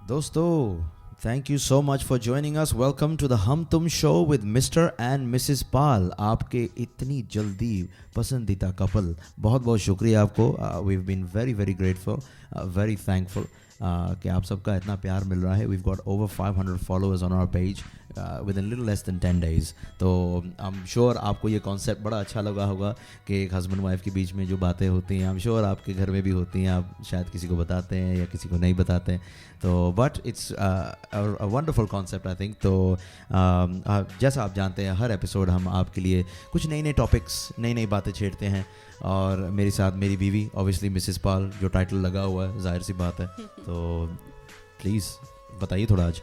दोस्तों, thank you so much for joining us. Welcome to the हम तुम show with Mr. and Mrs. Pal. आपके इतनी जल्दी पसंदीदा कपल, बहुत बहुत शुक्रिया आपको. We've been very very grateful, very thankful कि आप सबका इतना प्यार मिल रहा है. We've got over 500 followers on our page within little less than 10 days. तो I'm sure आपको ये कॉन्सेप्ट बड़ा अच्छा लगा होगा कि एक हस्बैंड वाइफ के बीच में जो बातें होती हैं, I'm sure आपके घर में भी होती हैं. आप शायद किसी को बताते हैं या किसी को नहीं बताते हैं. तो but it's a wonderful concept I think. तो जैसा आप जानते हैं, हर एपिसोड हम आपके लिए कुछ नई नई टॉपिक्स, नई नई बातें छेड़ते हैं. और मेरे साथ मेरी बीवी, ऑब्वियसली मिसेस पाल, जो टाइटल लगा हुआ है, जाहिर सी बात है. तो प्लीज़ बताइए थोड़ा आज.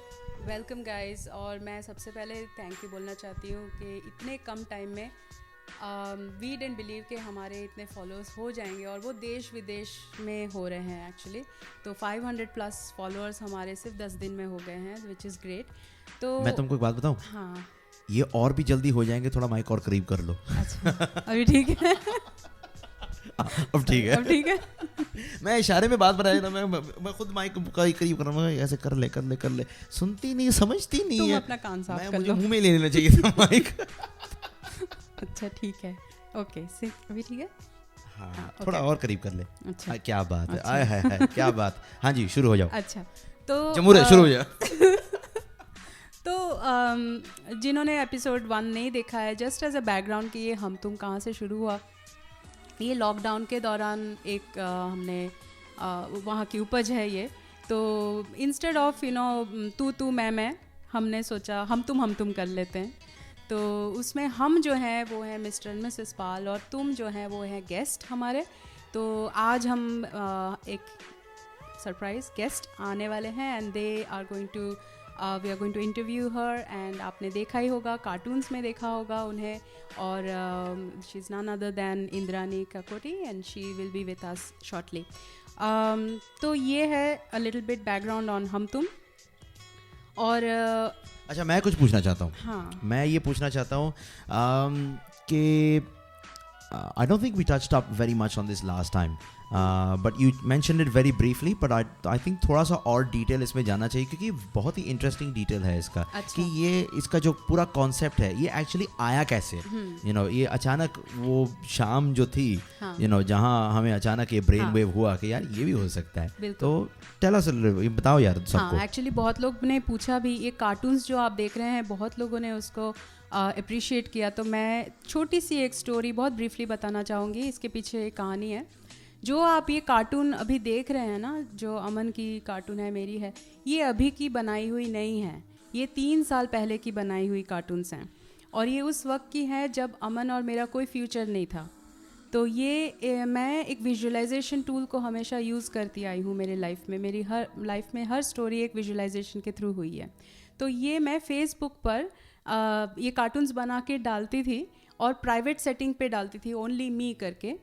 Welcome guys. और मैं सबसे पहले थैंक यू बोलना चाहती हूँ कि इतने कम टाइम में वी डिडंट बिलीव कि हमारे इतने फॉलोअर्स हो जाएंगे, और वो देश विदेश में हो रहे हैं एक्चुअली. तो 500 प्लस फॉलोअर्स हमारे सिर्फ 10 दिन में हो गए हैं, विच इज़ ग्रेट. तो मैं तुमको एक बात बताऊँ, हाँ, ये और भी जल्दी हो जाएंगे. थोड़ा माइक और करीब कर लो. अच्छा अभी ठीक है. अब ठीक है, अब ठीक है. मैं इशारे में बात बनाया ना, मैं खुद माइक का करीब कर रहा हूँ. ऐसे कर ले. सुनती नहीं, समझती नहीं तुम है. अपना कान साफ कर मुझे लो. मुंह में ले लेना चाहिए था माइक. अच्छा ठीक है, ओके से अभी ठीक है. हाँ, थोड़ा और करीब कर ले. अच्छा क्या बात है, अच्छा. आय है क्या बात. हाँ जी, शुरू हो जाओ. अच्छा तो जमूर शुरू हो जाओ. तो जिन्होंने एपिसोड 1 नहीं देखा है, जस्ट एज अ बैकग्राउंड कि ये हम तुम कहाँ से शुरू हुआ. ये लॉकडाउन के दौरान एक हमने वहाँ की उपज है ये. तो इंस्टेड ऑफ तू मैं हमने सोचा हम तुम कर लेते हैं. तो उसमें हम जो हैं वो है मिस्टर एंड मिसेस पाल, और तुम जो हैं वो है गेस्ट हमारे. तो आज हम एक सरप्राइज गेस्ट आने वाले हैं, and they are going to we are going to interview her. And आपने देखा ही होगा, कार्टून्स में देखा होगा उन्हें. और she is none other than Indrani Kakoti, and she will be with us shortly. तो ये है a little bit background on Hum Tum. और अच्छा, मैं कुछ पूछना चाहता हूँ. हाँ, मैं ये पूछना चाहता हूँ कि I don't think we touched up very much on this last time, but you mentioned it very briefly, but I think थोड़ा सा और डिटेल इसमें जाना चाहिए, क्योंकि बहुत ही इंटरेस्टिंग डिटेल है इसका. अच्छा. कि ये इसका जो पूरा कॉन्सेप्ट है, ये एक्चुअली आया कैसे. ये अचानक वो शाम जो थी, हाँ. जहाँ हमें अचानक ये ब्रेन हाँ. वेव हुआ कि यार ये भी हो सकता है. बिल्कुल. तो टेल अस, बताओ यार सबको. हाँ, एक्चुअली बहुत लोग ने पूछा भी, ये कार्टून्स जो आप देख रहे हैं, बहुत लोगों ने उसको अप्रिशिएट किया. तो मैं छोटी सी एक स्टोरी बहुत ब्रीफली बताना चाहूँगी. इसके पीछे एक कहानी है. जो आप ये कार्टून अभी देख रहे हैं ना, जो अमन की कार्टून है, मेरी है, ये अभी की बनाई हुई नहीं है. ये 3 साल पहले की बनाई हुई कार्टून्स हैं, और ये उस वक्त की है जब अमन और मेरा कोई फ्यूचर नहीं था. तो ये मैं एक विजुअलाइजेशन टूल को हमेशा यूज़ करती आई हूँ मेरे लाइफ में. मेरी लाइफ में हर स्टोरी एक विजुअलाइजेशन के थ्रू हुई है. तो ये मैं फेसबुक पर ये कार्टून्स बना के डालती थी, और प्राइवेट सेटिंग पे डालती थी, ओनली मी करके.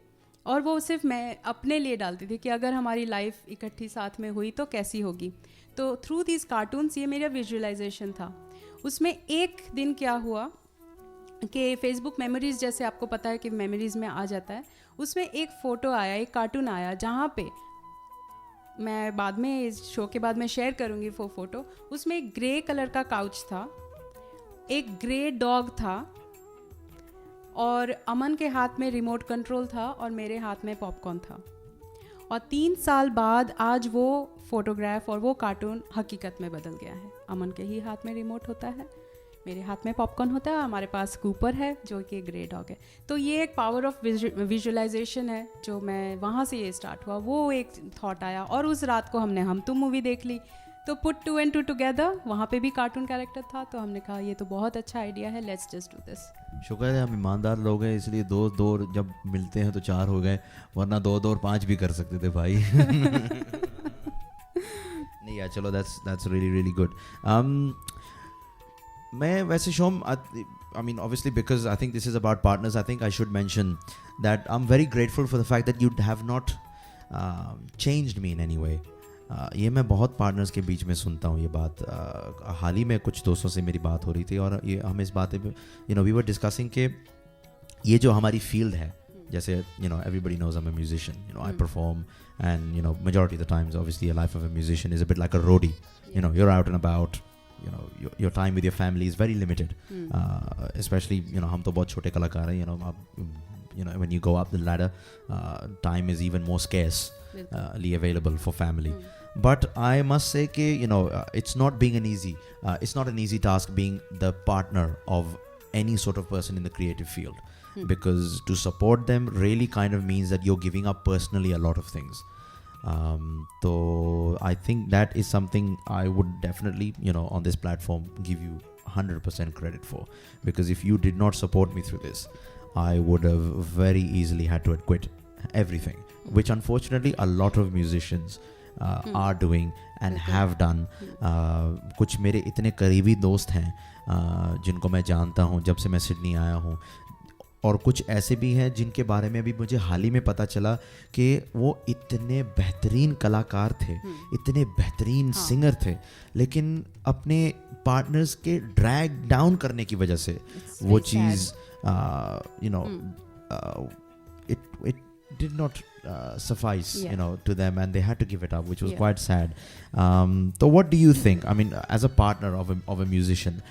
और वो सिर्फ मैं अपने लिए डालती थी कि अगर हमारी लाइफ इकट्ठी साथ में हुई तो कैसी होगी. तो थ्रू दीज कार्टून्स ये मेरा विजुअलाइजेशन था. उसमें एक दिन क्या हुआ कि फेसबुक मेमोरीज़, जैसे आपको पता है कि मेमोरीज़ में आ जाता है, उसमें एक फ़ोटो आया, एक कार्टून आया, जहाँ पे मैं बाद में इस शो के बाद में शेयर करूँगी वो फ़ोटो. उसमें एक ग्रे कलर का काउच था, एक ग्रे डॉग था, और अमन के हाथ में रिमोट कंट्रोल था, और मेरे हाथ में पॉपकॉर्न था. और 3 साल बाद आज वो फोटोग्राफ और वो कार्टून हकीकत में बदल गया है. अमन के ही हाथ में रिमोट होता है, मेरे हाथ में पॉपकॉर्न होता है, हमारे पास कूपर है जो कि ग्रे डॉग है. तो ये एक पावर ऑफ विजुअलाइजेशन है, जो मैं वहाँ से ये स्टार्ट हुआ. वो एक थॉट आया, और उस रात को हमने हम तुम मूवी देख ली. तो पुट 2 and 2 टुगेदर, वहाँ पे भी कार्टून कैरेक्टर था. तो हमने कहा ये तो बहुत अच्छा आइडिया है, लेट्स जस्ट डू दिस. शुक्र है हम ईमानदार लोग हैं, इसलिए 2 जब मिलते हैं तो 4 हो गए, वरना 2 और 5 भी कर सकते थे भाई. नहीं यार, चलो that's really good. मैं वैसे Shome, I mean obviously because I think this is about partners, I think I should mention that I'm very grateful for the fact that you have not changed me in any way. ये मैं बहुत partners के बीच में सुनता हूँ ये बात. हाल ही में कुछ दोस्तों से मेरी बात हो रही थी, और ये हम इस बात पे वी वर डिस्कसिंग कि ये जो हमारी फील्ड है, जैसे everybody knows I'm a musician, I perform, and majority of the times obviously a life of a musician is a bit like a roadie. You're out and about, your time with your family is very limited, especially हम तो बहुत छोटे कलाकार हैं, आप when you go up the ladder, time is even more scarcely available for family. But I must say that it's not an easy task being the partner of any sort of person in the creative field, because to support them really kind of means that you're giving up personally a lot of things. So I think that is something I would definitely on this platform give you 100% credit for, because if you did not support me through this, I would have very easily had to quit everything, which unfortunately a lot of musicians are doing and have done. कुछ मेरे इतने करीबी दोस्त हैं जिनको मैं जानता हूँ जब से मैं सिडनी आया हूँ, और कुछ ऐसे भी हैं जिनके बारे में अभी मुझे हाल ही में पता चला कि वो इतने बेहतरीन कलाकार थे, इतने बेहतरीन सिंगर थे, लेकिन अपने पार्टनर्स के ड्रैग डाउन करने की वजह से वो चीज़ it did not suffice to them, and they had to give it up, which was quite sad. So what do you think, I mean, as a partner of a musician,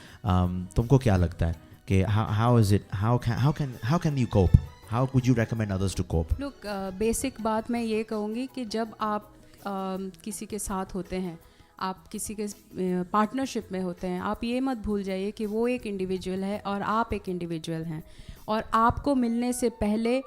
तुमको क्या लगता है कि how is it, how can you cope, how would you recommend others to cope? Look, basic बात मैं ये कहूँगी कि जब आप किसी के साथ होते हैं, आप किसी के पार्टनरशिप में होते हैं, आप ये मत भूल जाइए कि वो एक इंडिविजुअल है और आप एक इंडिविजुअल हैं, और आपको मिलने से पहले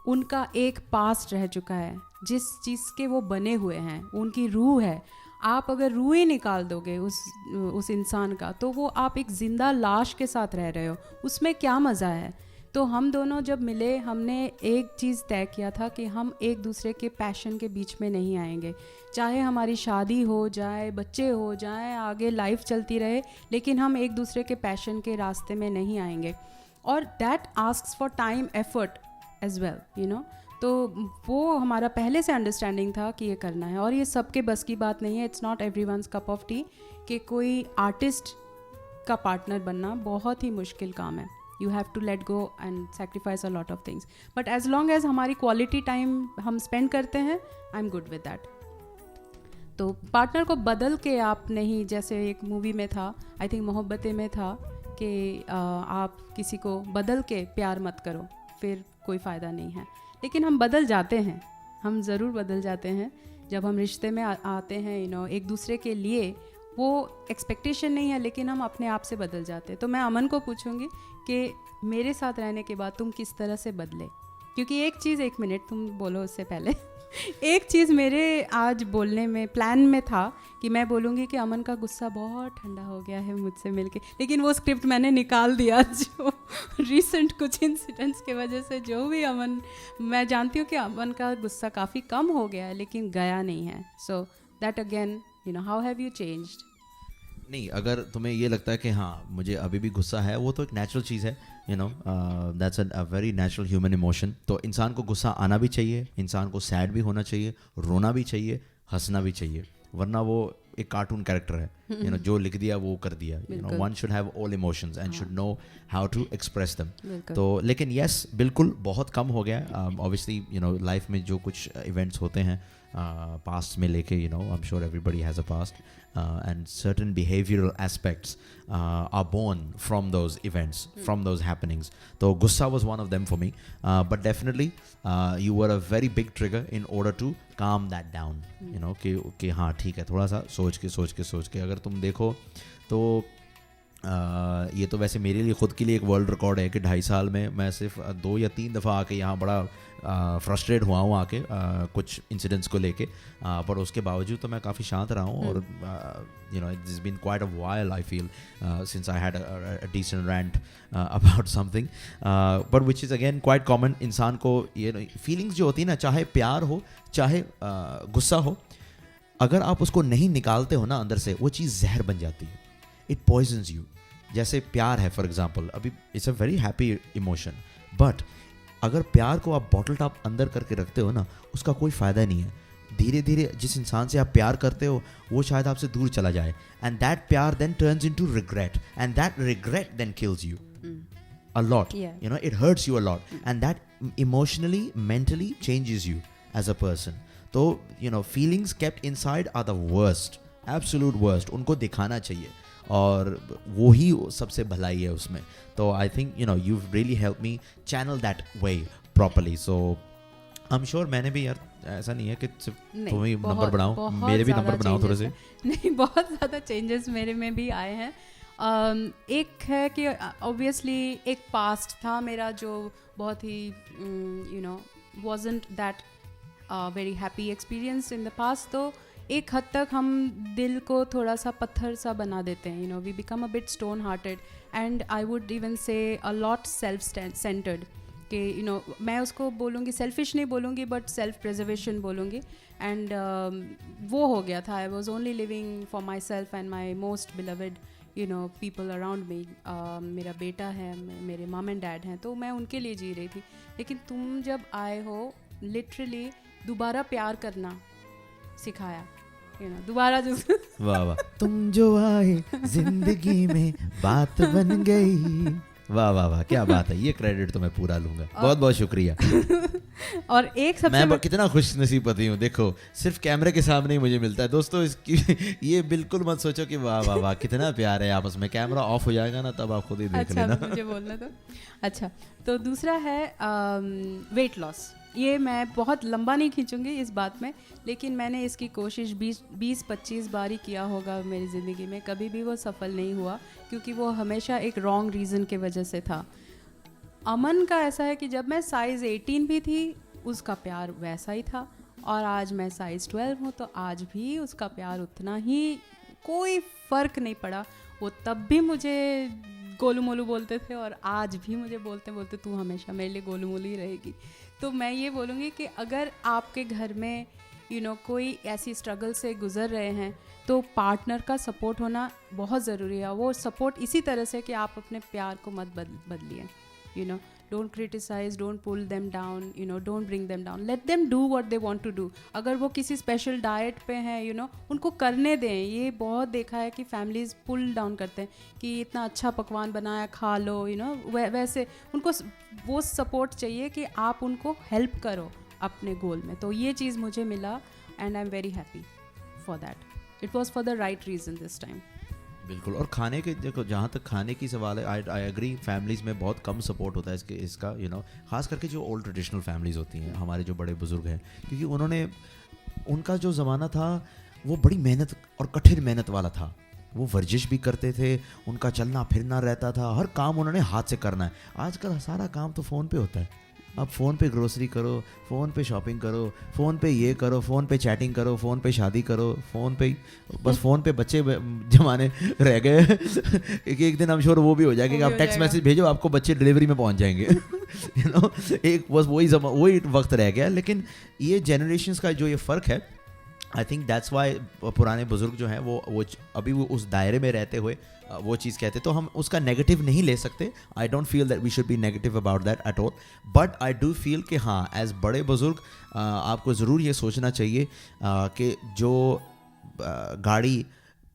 उनका एक पास्ट रह चुका है, जिस चीज़ के वो बने हुए हैं, उनकी रूह है. आप अगर रूह ही निकाल दोगे उस इंसान का, तो वो आप एक ज़िंदा लाश के साथ रह रहे हो, उसमें क्या मज़ा है. तो हम दोनों जब मिले, हमने एक चीज़ तय किया था कि हम एक दूसरे के पैशन के बीच में नहीं आएंगे, चाहे हमारी शादी हो जाए, बच्चे हो जाए, आगे लाइफ चलती रहे, लेकिन हम एक दूसरे के पैशन के रास्ते में नहीं आएंगे. और that asks for time, effort as well, तो वो हमारा पहले से अंडरस्टैंडिंग था कि ये करना है. और ये सबके बस की बात नहीं है, it's not everyone's cup of T, कि कोई आर्टिस्ट का पार्टनर बनना बहुत ही मुश्किल काम है. You have to let go and sacrifice a lot of things, but as long as हमारी क्वालिटी टाइम हम स्पेंड करते हैं, I am good with that. तो पार्टनर को बदल के आप नहीं, जैसे एक मूवी में था, आई थिंक मोहब्बतें में था, कि आप किसी को बदल के प्यार मत करो, फिर कोई फ़ायदा नहीं है. लेकिन हम बदल जाते हैं, हम ज़रूर बदल जाते हैं जब हम रिश्ते में आते हैं. एक दूसरे के लिए वो एक्सपेक्टेशन नहीं है, लेकिन हम अपने आप से बदल जाते हैं. तो मैं अमन को पूछूंगी कि मेरे साथ रहने के बाद तुम किस तरह से बदले, क्योंकि एक चीज़, एक मिनट तुम बोलो उससे पहले एक चीज़ मेरे आज बोलने में प्लान में था कि मैं बोलूँगी कि अमन का गुस्सा बहुत ठंडा हो गया है मुझसे मिलके, लेकिन वो स्क्रिप्ट मैंने निकाल दिया जो रिसेंट कुछ इंसिडेंट्स के वजह से. जो भी अमन, मैं जानती हूँ कि अमन का गुस्सा काफ़ी कम हो गया है, लेकिन गया नहीं है. So that again, how have you changed? नहीं, अगर तुम्हें ये लगता है कि हाँ मुझे अभी भी गुस्सा है, वो तो एक नेचुरल चीज़ है, that's a very natural human emotion. तो इंसान को गुस्सा आना भी चाहिए, इंसान को सैड भी होना चाहिए, रोना भी चाहिए, हंसना भी चाहिए, वरना वो एक कार्टून कैरेक्टर है, जो लिख दिया वो कर दिया. One should have all emotions and should know how to express them. तो लेकिन यस, बिल्कुल बहुत कम हो गया. ऑब्वियसली लाइफ में जो कुछ इवेंट्स होते हैं पास्ट में लेके, आई am sure everybody has a past, and certain behavioral aspects are born from those events, from those happenings. So gussa was one of them for me, but definitely you were a very big trigger in order to calm that down. कि हाँ ठीक है, थोड़ा सा सोच के अगर तुम देखो तो ये तो वैसे मेरे लिए ख़ुद के लिए एक वर्ल्ड रिकॉर्ड है कि 2.5 साल में मैं सिर्फ 2 या 3 दफ़ा आके यहाँ बड़ा फ्रस्ट्रेट हुआ हूँ आके कुछ इंसिडेंट्स को लेके, पर उसके बावजूद तो मैं काफ़ी शांत रहा हूँ. और it's been quite a while, I feel, since I had a decent rant about something, but which is again quite common. इंसान को ये फीलिंग्स जो होती है ना, चाहे प्यार हो चाहे गुस्सा हो, अगर आप उसको नहीं निकालते हो ना अंदर से, वो चीज़ जहर बन जाती है. It poisons you. जैसे प्यार है फॉर एग्जाम्पल, अभी it's a very happy emotion, but अगर प्यार को आप बॉटल टॉप अंदर करके रखते हो ना, उसका कोई फ़ायदा नहीं है. धीरे धीरे जिस इंसान से आप प्यार करते हो वो शायद आपसे दूर चला जाए, एंड दैट प्यार then turns into regret, and that regret then kills you. a lot. Yeah. You know, it hurts you a lot, and that emotionally, mentally changes you as a person. तो you know, feelings kept inside are the worst, absolute worst. उनको दिखाना चाहिए, और वो ही सबसे भलाई है उसमें. तो I think you know you've really helped me channel that way properly. So I'm sure मैंने भी यार, ऐसा नहीं है कि सिर्फ तुम ही नंबर बनाओ, मेरे भी नंबर बनाओ थोड़े से. नहीं, बहुत ज़्यादा चेंजेस मेरे में भी आए हैं. एक है कि ऑब्वियसली एक पास्ट था मेरा जो बहुत ही you know wasn't that very happy experience in the past. तो एक हद तक हम दिल को थोड़ा सा पत्थर सा बना देते हैं. You know we become a bit stone hearted and I would even say a lot self centred. कि यू नो मैं उसको बोलूँगी, सेल्फिश नहीं बोलूँगी बट सेल्फ प्रिजर्वेशन बोलूँगी. एंड वो हो गया था. I was only living for myself and my most beloved you know people around me. मेरा बेटा है, मेरे मम एंड डैड हैं, तो मैं उनके लिए जी रही थी. लेकिन तुम जब आए हो, लिटरली दोबारा प्यार करना सिखाया. यू नो दोबारा जो वाह वाह, तुम जो आए जिंदगी में बात बन गई. वाह वाह वाह, क्या बात है. ये क्रेडिट तो मैं पूरा लूंगा. बहुत बहुत शुक्रिया. और एक सबसे मैं कितना खुश नसीब पति हूँ. देखो, सिर्फ कैमरे के सामने ही मुझे मिलता है. दोस्तों, इसकी ये बिल्कुल मत सोचो कि वाह वाह वाह कितना प्यार है आपस में. कैमरा ऑफ हो जाएगा ना, तब आप खुद ही देख लेना. मुझे बोलना तो अच्छा. तो दूसरा है वेट लॉस. ये मैं बहुत लंबा नहीं खींचूंगी इस बात में, लेकिन मैंने इसकी कोशिश 20-25 बार ही किया होगा मेरी ज़िंदगी में. कभी भी वो सफल नहीं हुआ, क्योंकि वो हमेशा एक रॉन्ग रीज़न के वजह से था. अमन का ऐसा है कि जब मैं साइज़ 18 भी थी, उसका प्यार वैसा ही था, और आज मैं साइज़ 12 हूँ, तो आज भी उसका प्यार उतना ही, कोई फ़र्क नहीं पड़ा. वो तब भी मुझे गोलू मोलू बोलते थे, और आज भी मुझे बोलते बोलते तू हमेशा मेरे लिए गोलू मोलू ही रहेगी. तो मैं ये बोलूँगी कि अगर आपके घर में यू नो कोई ऐसी स्ट्रगल से गुज़र रहे हैं, तो पार्टनर का सपोर्ट होना बहुत ज़रूरी है. वो सपोर्ट इसी तरह से कि आप अपने प्यार को मत बदलिए. You know don't criticise, don't pull them down, you know don't bring them down. Let them do what they want to do. अगर वो किसी स्पेशल डाइट पे हैं, यू नो उनको करने दें. ये बहुत देखा है कि फैमिलीज़ पुल डाउन करते हैं कि इतना अच्छा पकवान बनाया, खा लो. यू नो वैसे उनको वो सपोर्ट चाहिए कि आप उनको हेल्प करो अपने गोल में. तो ये चीज़ मुझे मिला, and I am very happy for that. It was for the right reason this time. बिल्कुल. और खाने के, देखो जहाँ तक खाने की सवाल है, आई एग्री, फैमिलीज़ में बहुत कम सपोर्ट होता है इसका यू नो खास करके जो ओल्ड ट्रेडिशनल फैमिलीज़ होती हैं, हमारे जो बड़े बुजुर्ग हैं, क्योंकि उनका जो ज़माना था वो बड़ी मेहनत और कठिन मेहनत वाला था. वो वर्जिश भी करते थे, उनका चलना फिरना रहता था, हर काम उन्होंने हाथ से करना है. आजकल सारा काम तो फ़ोन पे होता है. अब फ़ोन पे ग्रोसरी करो, फ़ोन पे शॉपिंग करो, फ़ोन पे ये करो, फ़ोन पे चैटिंग करो, फ़ोन पे शादी करो, फ़ोन पे बस फ़ोन पे बच्चे जमाने रह गए. एक दिन हम श्योर वो भी हो जाएगा कि आप टेक्स्ट मैसेज भेजो, आपको बच्चे डिलीवरी में पहुंच जाएंगे. यू नो एक बस वही वक्त रह गया. लेकिन ये जनरेशन्स का जो ये फ़र्क है, आई थिंक दैट्स वाई पुराने बुजुर्ग जो हैं वो अभी वो उस दायरे में रहते हुए वो चीज़ कहते, तो हम उसका नेगेटिव नहीं ले सकते. I don't feel that we should be negative about that at all. But I do feel कि हाँ, एज बड़े बुजुर्ग आपको ज़रूर ये सोचना चाहिए कि जो गाड़ी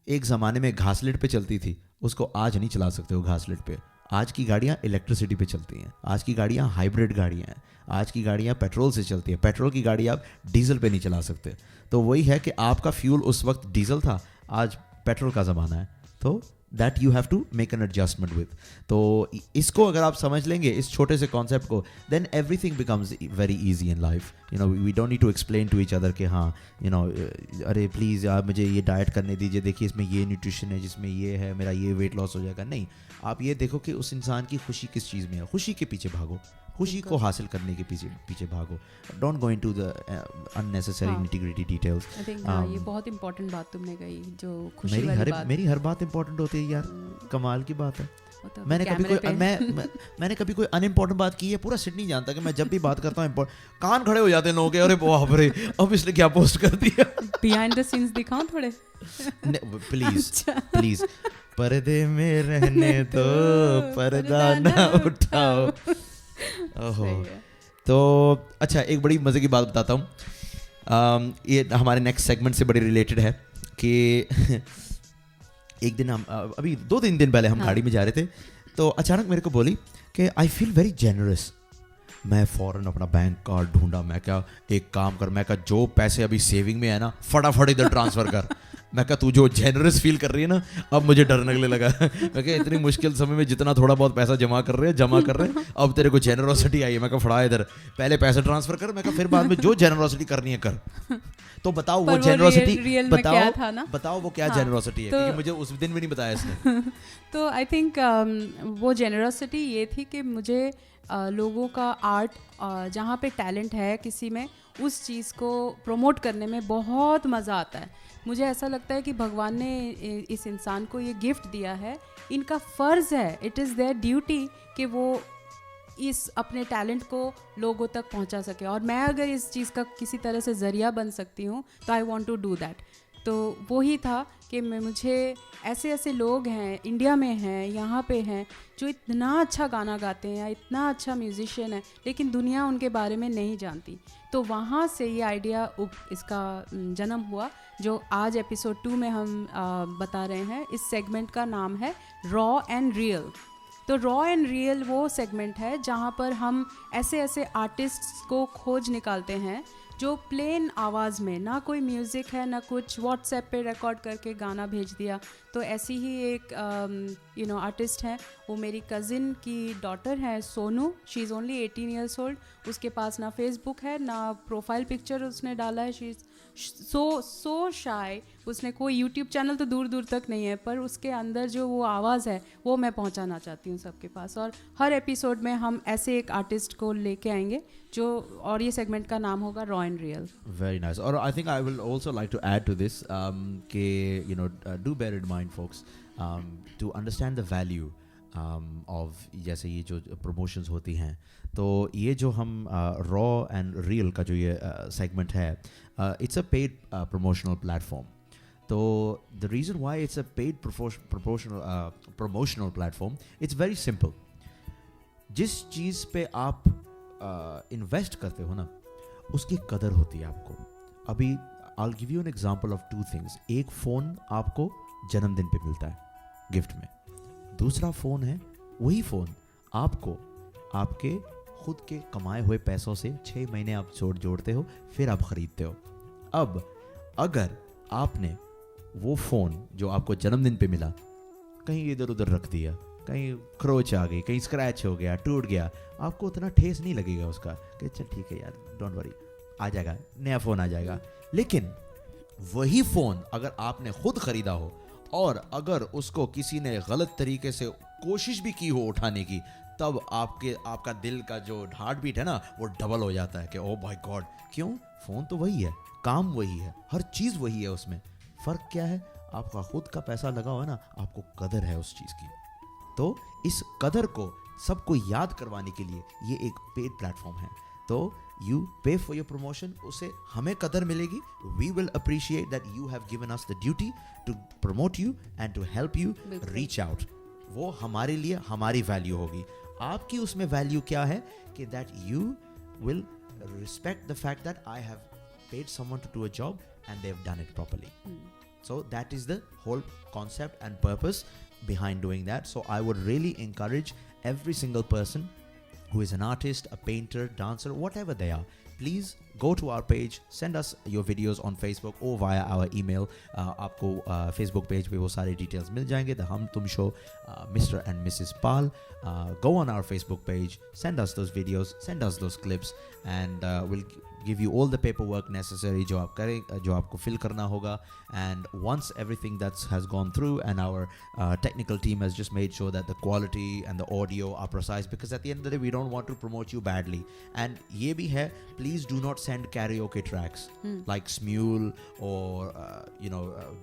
एक ज़माने में घासलेट पे चलती थी, उसको आज नहीं चला सकते हो घासलेट पे. आज की गाड़ियाँ इलेक्ट्रिसिटी पे चलती हैं. आज की गाड़ियाँ हाइब्रिड गाड़ियाँ हैं. आज की गाड़ियाँ पेट्रोल से चलती हैं. पेट्रोल की गाड़ी आप डीजल पे नहीं चला सकते. तो वही है कि आपका फ्यूल उस वक्त डीजल था, आज पेट्रोल का ज़माना है. तो that you have to make an adjustment with. तो इसको अगर आप समझ लेंगे, इस छोटे से कॉन्सेप्ट को, then everything becomes very easy in life. You know we don't need to explain to each other कि हाँ यू नो अरे प्लीज़ आप मुझे ये डाइट करने दीजिए, देखिए इसमें ये न्यूट्रिशन है, जिसमें ये है, मेरा ये वेट लॉस हो जाएगा. नहीं, आप ये देखो कि उस इंसान की खुशी किस चीज़ में है. खुशी के पीछे भागो, खुशी को हासिल करने के पीछे भागो. Don't go into the unnecessary nitty-gritty details. I think ये बहुत इंपॉर्टेंट बात तुमने कही, जो खुशी वाली बात. मेरी हर बात इंपॉर्टेंट होती है यार. कमाल की बात है. मैंने कभी कोई अनइम्पोर्टेंट बात की है? पूरा सिडनी जानता कि मैं जब भी बात करता हूँ कान खड़े हो जाते हैं लोगों के. अरे बाप रे, अब इसने क्या पोस्ट कर दिया. बिहाइंड द सीन्स दिखाऊं थोड़े? प्लीज पर्दे में रहने दो, पर्दा ना उठाओ. ओहो. तो अच्छा, एक बड़ी मज़े की बात बताता हूँ. ये हमारे नेक्स्ट सेगमेंट से बड़ी रिलेटेड है कि एक दिन हम अभी 2-3 दिन पहले हम गाड़ी में जा रहे थे, तो अचानक मेरे को बोली कि आई फील वेरी जेनरस. मैं फ़ौरन अपना बैंक कार्ड ढूंढा. मैं क्या एक काम कर, मैं क्या जो पैसे अभी सेविंग में है ना फटाफट इधर ट्रांसफ़र कर. मैं क्या तू जो जेनरस फील कर रही है ना, अब मुझे डर लगने लगा. मैं क्या इतनी मुश्किल समय में जितना थोड़ा बहुत पैसा जमा कर रहे हैं अब तेरे को जेनरोसिटी आई है. मैं क्या फड़ा इधर, पहले पैसे ट्रांसफ़र कर, मैं क्या फिर बाद में जो जेनरोसिटी करनी है कर. तो बताओ वो जेनरोसिटी बताओ वो क्या जेनरोसिटी है, क्योंकि मुझे उस दिन भी नहीं बताया इसने. तो आई थिंक वो जेनरोसिटी ये थी कि मुझे लोगों का आर्ट, जहाँ पे टैलेंट है किसी में, उस चीज़ को प्रमोट करने में बहुत मज़ा आता है. मुझे ऐसा लगता है कि भगवान ने इस इंसान को ये गिफ्ट दिया है, इनका फ़र्ज़ है, इट इज़ देयर ड्यूटी कि वो इस अपने टैलेंट को लोगों तक पहुंचा सके. और मैं अगर इस चीज़ का किसी तरह से ज़रिया बन सकती हूँ तो I want to do that. तो वही था कि मुझे ऐसे ऐसे लोग हैं, इंडिया में हैं, यहाँ पे हैं, जो इतना अच्छा गाना गाते हैं या इतना अच्छा म्यूज़िशियन है, लेकिन दुनिया उनके बारे में नहीं जानती. तो वहाँ से ये आइडिया इसका जन्म हुआ, जो आज एपिसोड 2 में हम बता रहे हैं. इस सेगमेंट का नाम है रॉ एंड रियल. तो रॉ एंड रियल वो सेगमेंट है जहाँ पर हम ऐसे ऐसे आर्टिस्ट्स को खोज निकालते हैं जो प्लेन आवाज़ में, ना कोई म्यूज़िक है ना कुछ, व्हाट्सएप पे रिकॉर्ड करके गाना भेज दिया. तो ऐसी ही एक आर्टिस्ट है, वो मेरी कज़िन की डॉटर है Sonu. She is only 18 years old. उसके पास ना फेसबुक है ना प्रोफाइल पिक्चर उसने डाला है. शी इज़ सो शाय. उसने कोई यूट्यूब चैनल तो दूर दूर तक नहीं है, पर उसके अंदर जो वो आवाज़ है वो मैं पहुंचाना चाहती हूँ सबके पास. और हर एपिसोड में हम ऐसे एक आर्टिस्ट को लेके आएंगे जो, और ये सेगमेंट का नाम होगा raw and real. Very nice. और I think I will also like to add to this कि you know do bear in mind folks, to understand the value of जैसे ये जो प्रमोशंस होती हैं, तो ये जो हम रॉ एंड रियल का जो ये सेगमेंट है, it's a paid promotional platform. So the reason why it's a paid promotional platform, it's very simple. जिस चीज़ पे आप इन्वेस्ट करते हो ना, उसकी कदर होती है आपको. अभी I'll give you an example of two things. एक फ़ोन आपको जन्मदिन पे मिलता है गिफ्ट में. दूसरा फ़ोन है, वही फ़ोन आपको आपके खुद के कमाए हुए पैसों से 6 महीने आप जोड़ते हो, फिर आप ख़रीदते हो. अब अगर आपने वो फ़ोन जो आपको जन्मदिन पे मिला कहीं इधर उधर रख दिया, कहीं खरोच आ गई, कहीं स्क्रैच हो गया, टूट गया, आपको उतना ठेस नहीं लगेगा उसका कि चल ठीक है यार, डोंट वरी, आ जाएगा, नया फ़ोन आ जाएगा. लेकिन वही फ़ोन अगर आपने खुद ख़रीदा हो और अगर उसको किसी ने गलत तरीके से कोशिश भी की हो उठाने की, तब आपका दिल का जो हार्ट बीट है ना, वो डबल हो जाता है कि ओ माय गॉड. क्यों? फ़ोन तो वही है, काम वही है, हर चीज़ वही है. उसमें फ़र्क क्या है? आपका खुद का पैसा लगा हुआ है ना, आपको कदर है उस चीज़ की. तो इस कदर को सबको याद करवाने के लिए ये एक पेड प्लेटफॉर्म है. तो यू पे फॉर योर प्रमोशन, उससे हमें कदर मिलेगी. We will appreciate that you have given us the duty to promote you and to help you reach out. वो हमारे लिए हमारी वैल्यू होगी. आपकी उसमें वैल्यू क्या है कि that you will respect the fact that I have paid someone to do a job and they have done it properly. So that is the whole concept and purpose behind doing that. So I would really encourage every single person who is an artist, a painter, dancer, whatever they are, please go to our page, send us your videos on Facebook or via our email. आपको Facebook page पे वो सारे details मिल जाएंगे. The Hum Tum Show, Mr. and Mrs. Pal. Go on our Facebook page, send us those videos, send us those clips, and we'll give you all the paperwork necessary जो आप करें, जो आपको fill करना होगा. And once everything that has gone through and our technical team has just made sure that the quality and the audio are precise, because at the end of the day we don't want to promote you badly. And ये भी है, please do not send karaoke tracks like Smule or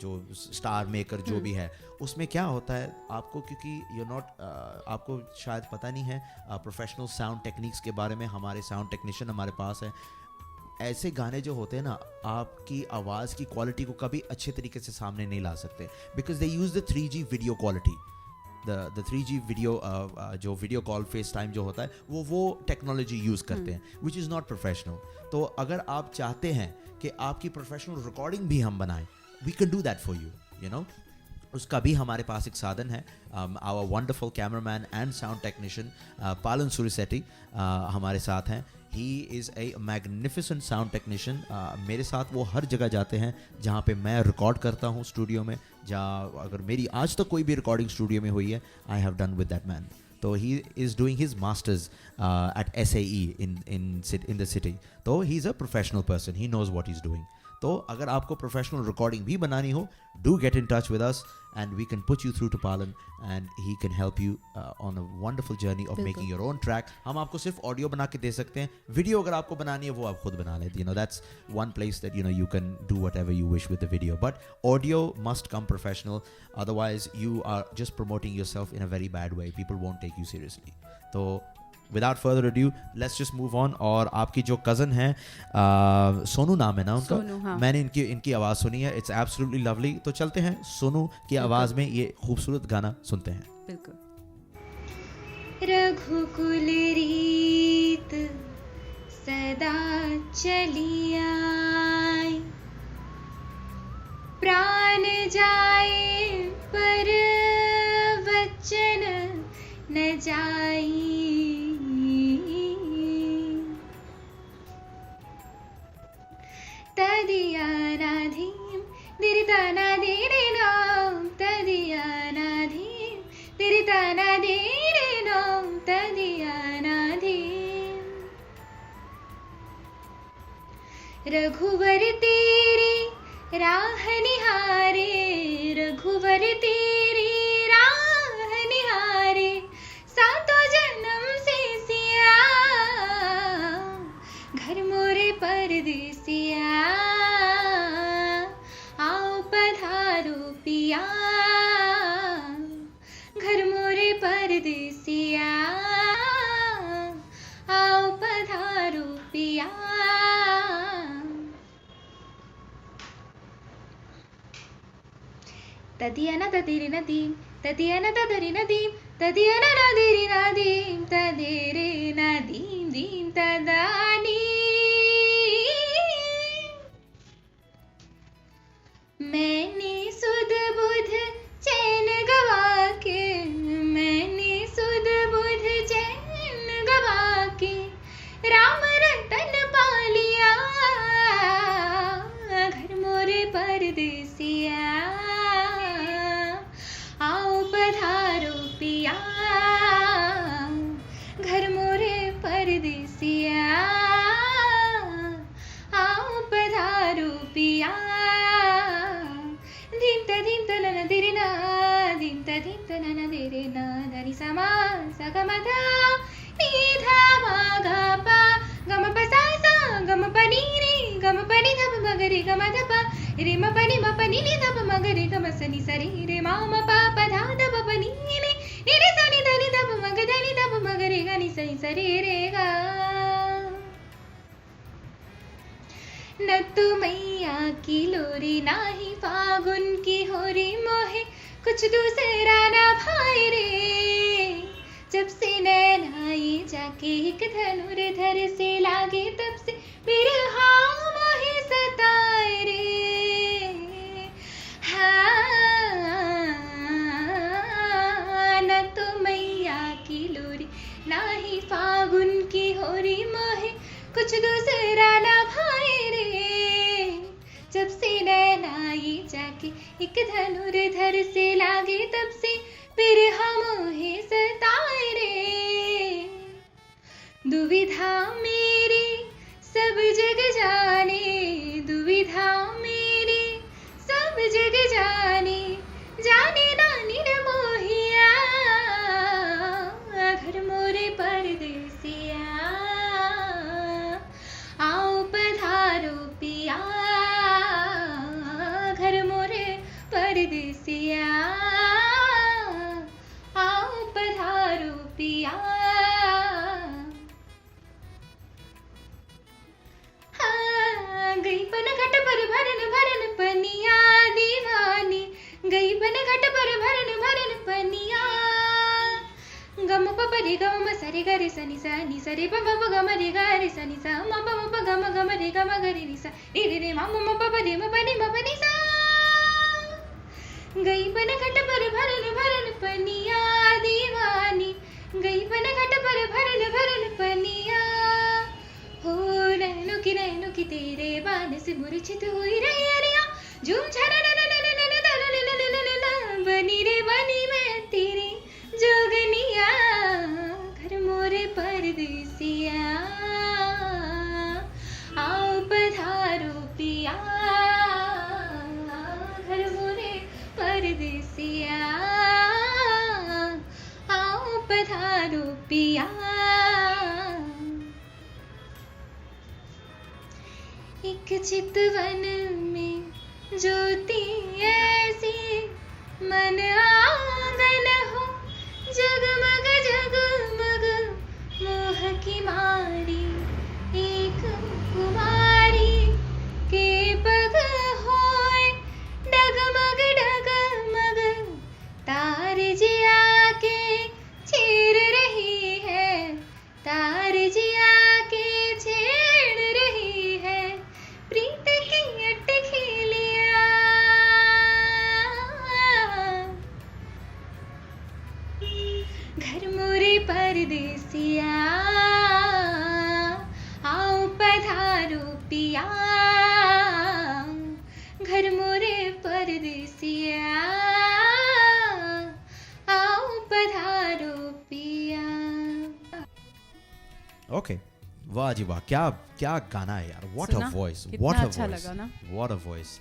जो Star Maker जो भी है. उसमें क्या होता है आपको, क्योंकि you're not आपको शायद पता नहीं है प्रोफेशनल साउंड टेक्निक्स के बारे में. हमारे साउंड टेक्नीशियन हमारे पास है. ऐसे गाने जो होते हैं ना, आपकी आवाज़ की क्वालिटी को कभी अच्छे तरीके से सामने नहीं ला सकते, because they use the 3G video quality. The 3G video जो वीडियो कॉल फेस टाइम जो होता है, वो टेक्नोलॉजी यूज़ करते हैं, विच इज़ नॉट प्रोफेशनल. तो अगर आप चाहते हैं कि आपकी प्रोफेशनल रिकॉर्डिंग भी हम बनाएं, we can do that for you, you know. उसका भी हमारे पास एक साधन है. Our wonderful cameraman and sound technician Palan Surisetty हमारे साथ हैं. He is a magnificent sound technician. मेरे साथ वो हर जगह जाते हैं जहाँ पे मैं रिकॉर्ड करता हूँ स्टूडियो में. जहाँ अगर मेरी आज तक कोई भी रिकॉर्डिंग स्टूडियो में हुई है, I have done with that man. तो he is doing his masters at SAE in the city. तो he is a professional person, he knows what he is doing. तो अगर आपको प्रोफेशनल रिकॉर्डिंग भी बनानी हो, do get in touch with us and we can put you through to Palan and he can help you on a wonderful journey of making your own track. हम आपको सिर्फ audio बना के दे सकते हैं. वीडियो अगर आपको बनानी है वो आप खुद बना लेते. That's one place that you can do whatever you wish with the video. But audio must come professional, otherwise you are just promoting yourself in a very bad way. People won't take you seriously. तो without further adieu let's just move on. और आपकी जो cousin है सोनू नाम है ना उनका? सोनू, हाँ. मैंने इनकी आवाज़ सुनी है. It's absolutely lovely. तो चलते हैं सोनू की आवाज़ में ये खूबसूरत गाना सुनते हैं. बिल्कुल. रघुकुल रीत सदा चली आई, प्राण जाए पर वचन न जाई. तदियानाधीम दिरितानाधीरेनाम तदियानाधीम दिरितानाधीरेनाम तदियानाधीम. रघुवर तेरी राह निहारे, रघुवर तेरी राह निहारे, सातों जन्म से सिया, घर मोरे परदेसिया, आओ पधारो पिया, घर मोरे परदेसिया, आओ पधारो पिया. तदियना तदिरि नदीम तदियना तदरि नदीम तदियना नदिरि नदीम तदिरे नदीम दीम तदानी. मैंने सुध बुध चैन गवा के, मैंने सुध बुध चैन गवा के, राम रतन पा लिया, घर मोरे परदेसिया, आओ पधारो पिया, घर मोरे परदेसिया, आओ पधारो पिया. धीम तनन दिरिना धीम तनन दिरिना धनि समा सगमधा निधा मागा पा गम पसा सा गम पनी रे गम पनी धप मगरे गम धपा रे म पनी नि धप मगरे गम सनि सरी रे मा म पा प धा धप पनी नि रे सनि धनि धप मग धनि धप मगरे ग नि सनि सरी रे गा. न तो मैया की लोरी नाही फागुन की होरी, मोहे कुछ दूसरा ना भाई रे, जब से नैन आई जाके एक धनुर्धर से लागे, तब से बिरहा मोहे सताए रे. हाँ, न तो मैया की लोरी नाही फागुन की होरी, मोहे कुछ दूसरा ना भाई रे, जब से नैन आई जाके एक धनुर्धर से लागे, तब से बिरहा मोहे सताए रे. दुविधा मेरी सब जग जाने, दुविधा मेरी सब जग जाने, जाने नानी न मोहिया, घर मोरे परदेसिया, आओ पधारो पिया, घर मोरे परदेसिया, आओ पधारो पिया. हाँ, गई पन घट पर भरन भरन पनिया दीवानी, गई पन घट पर भरन भरन पनिया, गम प रे गम म सरे ग रे सनि सा नि सरे प प ग म रे ग रे सनि सा म प म प ग म रे ग म ग रे नि सा रे रे रे म म प प रे म प नि म प नि सा. गई बन घट पर भरन भरन पनिया दीवानी, गई बन घट पर भरन भरन पनिया। हो नैनो की तेरे बान से मूर्छित हुई रही अरिया, झूम झरन बनी रे बनी मैं तेरी जोगनिया, घर मोरे परदेसिया, आओ पधारो पिया, घर मोरे परदेसिया, आओ पधारो पिया। एक चितवन में ज्योति ऐसी, मन आंगन हो जगमग जगमग, मोह की मारी एक कुमारी, के पग होए डगमग डगमग, तार जिया के छेड़ रही है, तार जिया के छेड़ रही है, प्रीत की अटखेलिया, घर मोरे परदेसिया, आओ पधारो पिया, घर मोरे परदेसिया, आओ पधारो पिया। ओके, वाह जी वाह, क्या क्या गाना है यार, व्हाट सुना? अ वॉइस, कितना व्हाट अ अच्छा वॉइस, लगा ना? What a voice.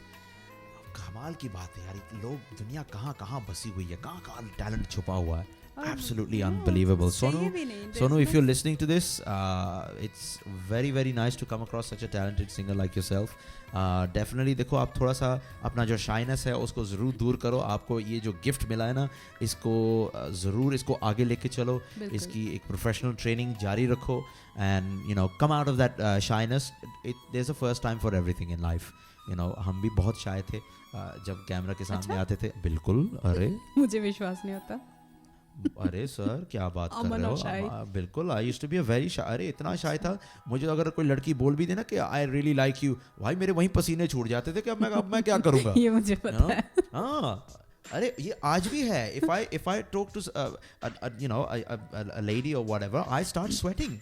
कमाल की बात है यार, लोग दुनिया कहाँ कहाँ बसी हुई है, कहाँ कहाँ टैलेंट छुपा हुआ है, absolutely unbelievable. सही भी नहीं, Sonu, if there's you're listening to this, it's very very nice to come across such a talented singer like yourself. Definitely देखो, आप थोड़ा सा अपना जो शाइनेस है उसको ज़रूर दूर करो, आपको ये जो गिफ्ट मिला है ना, इसको ज़रूर इसको आगे लेके चलो, बिल्कुल। इसकी एक प्रोफेशनल ट्रेनिंग जारी रखो, and you know come out of that shyness. There's a first time for everything in life. You know, हम भी बहुत शाय थे जब कैमरा के सामने आते थे, बिल्कुल। अरे मुझे विश्वास नहीं होता। अरे सर क्या बात कर अमन रहे और शाय। हो, बिल्कुल। I used to be a very shy, अरे इतना शाय था, मुझे अगर कोई लड़की बोल भी देना कि आई रियली लाइक यू, भाई मेरे वहीं पसीने छूट जाते थे कि अब मैं क्या करूँगा। ये मुझे पता है। हाँ, अरे ये आज भी है। if I talk to you know a lady or whatever, I start sweating.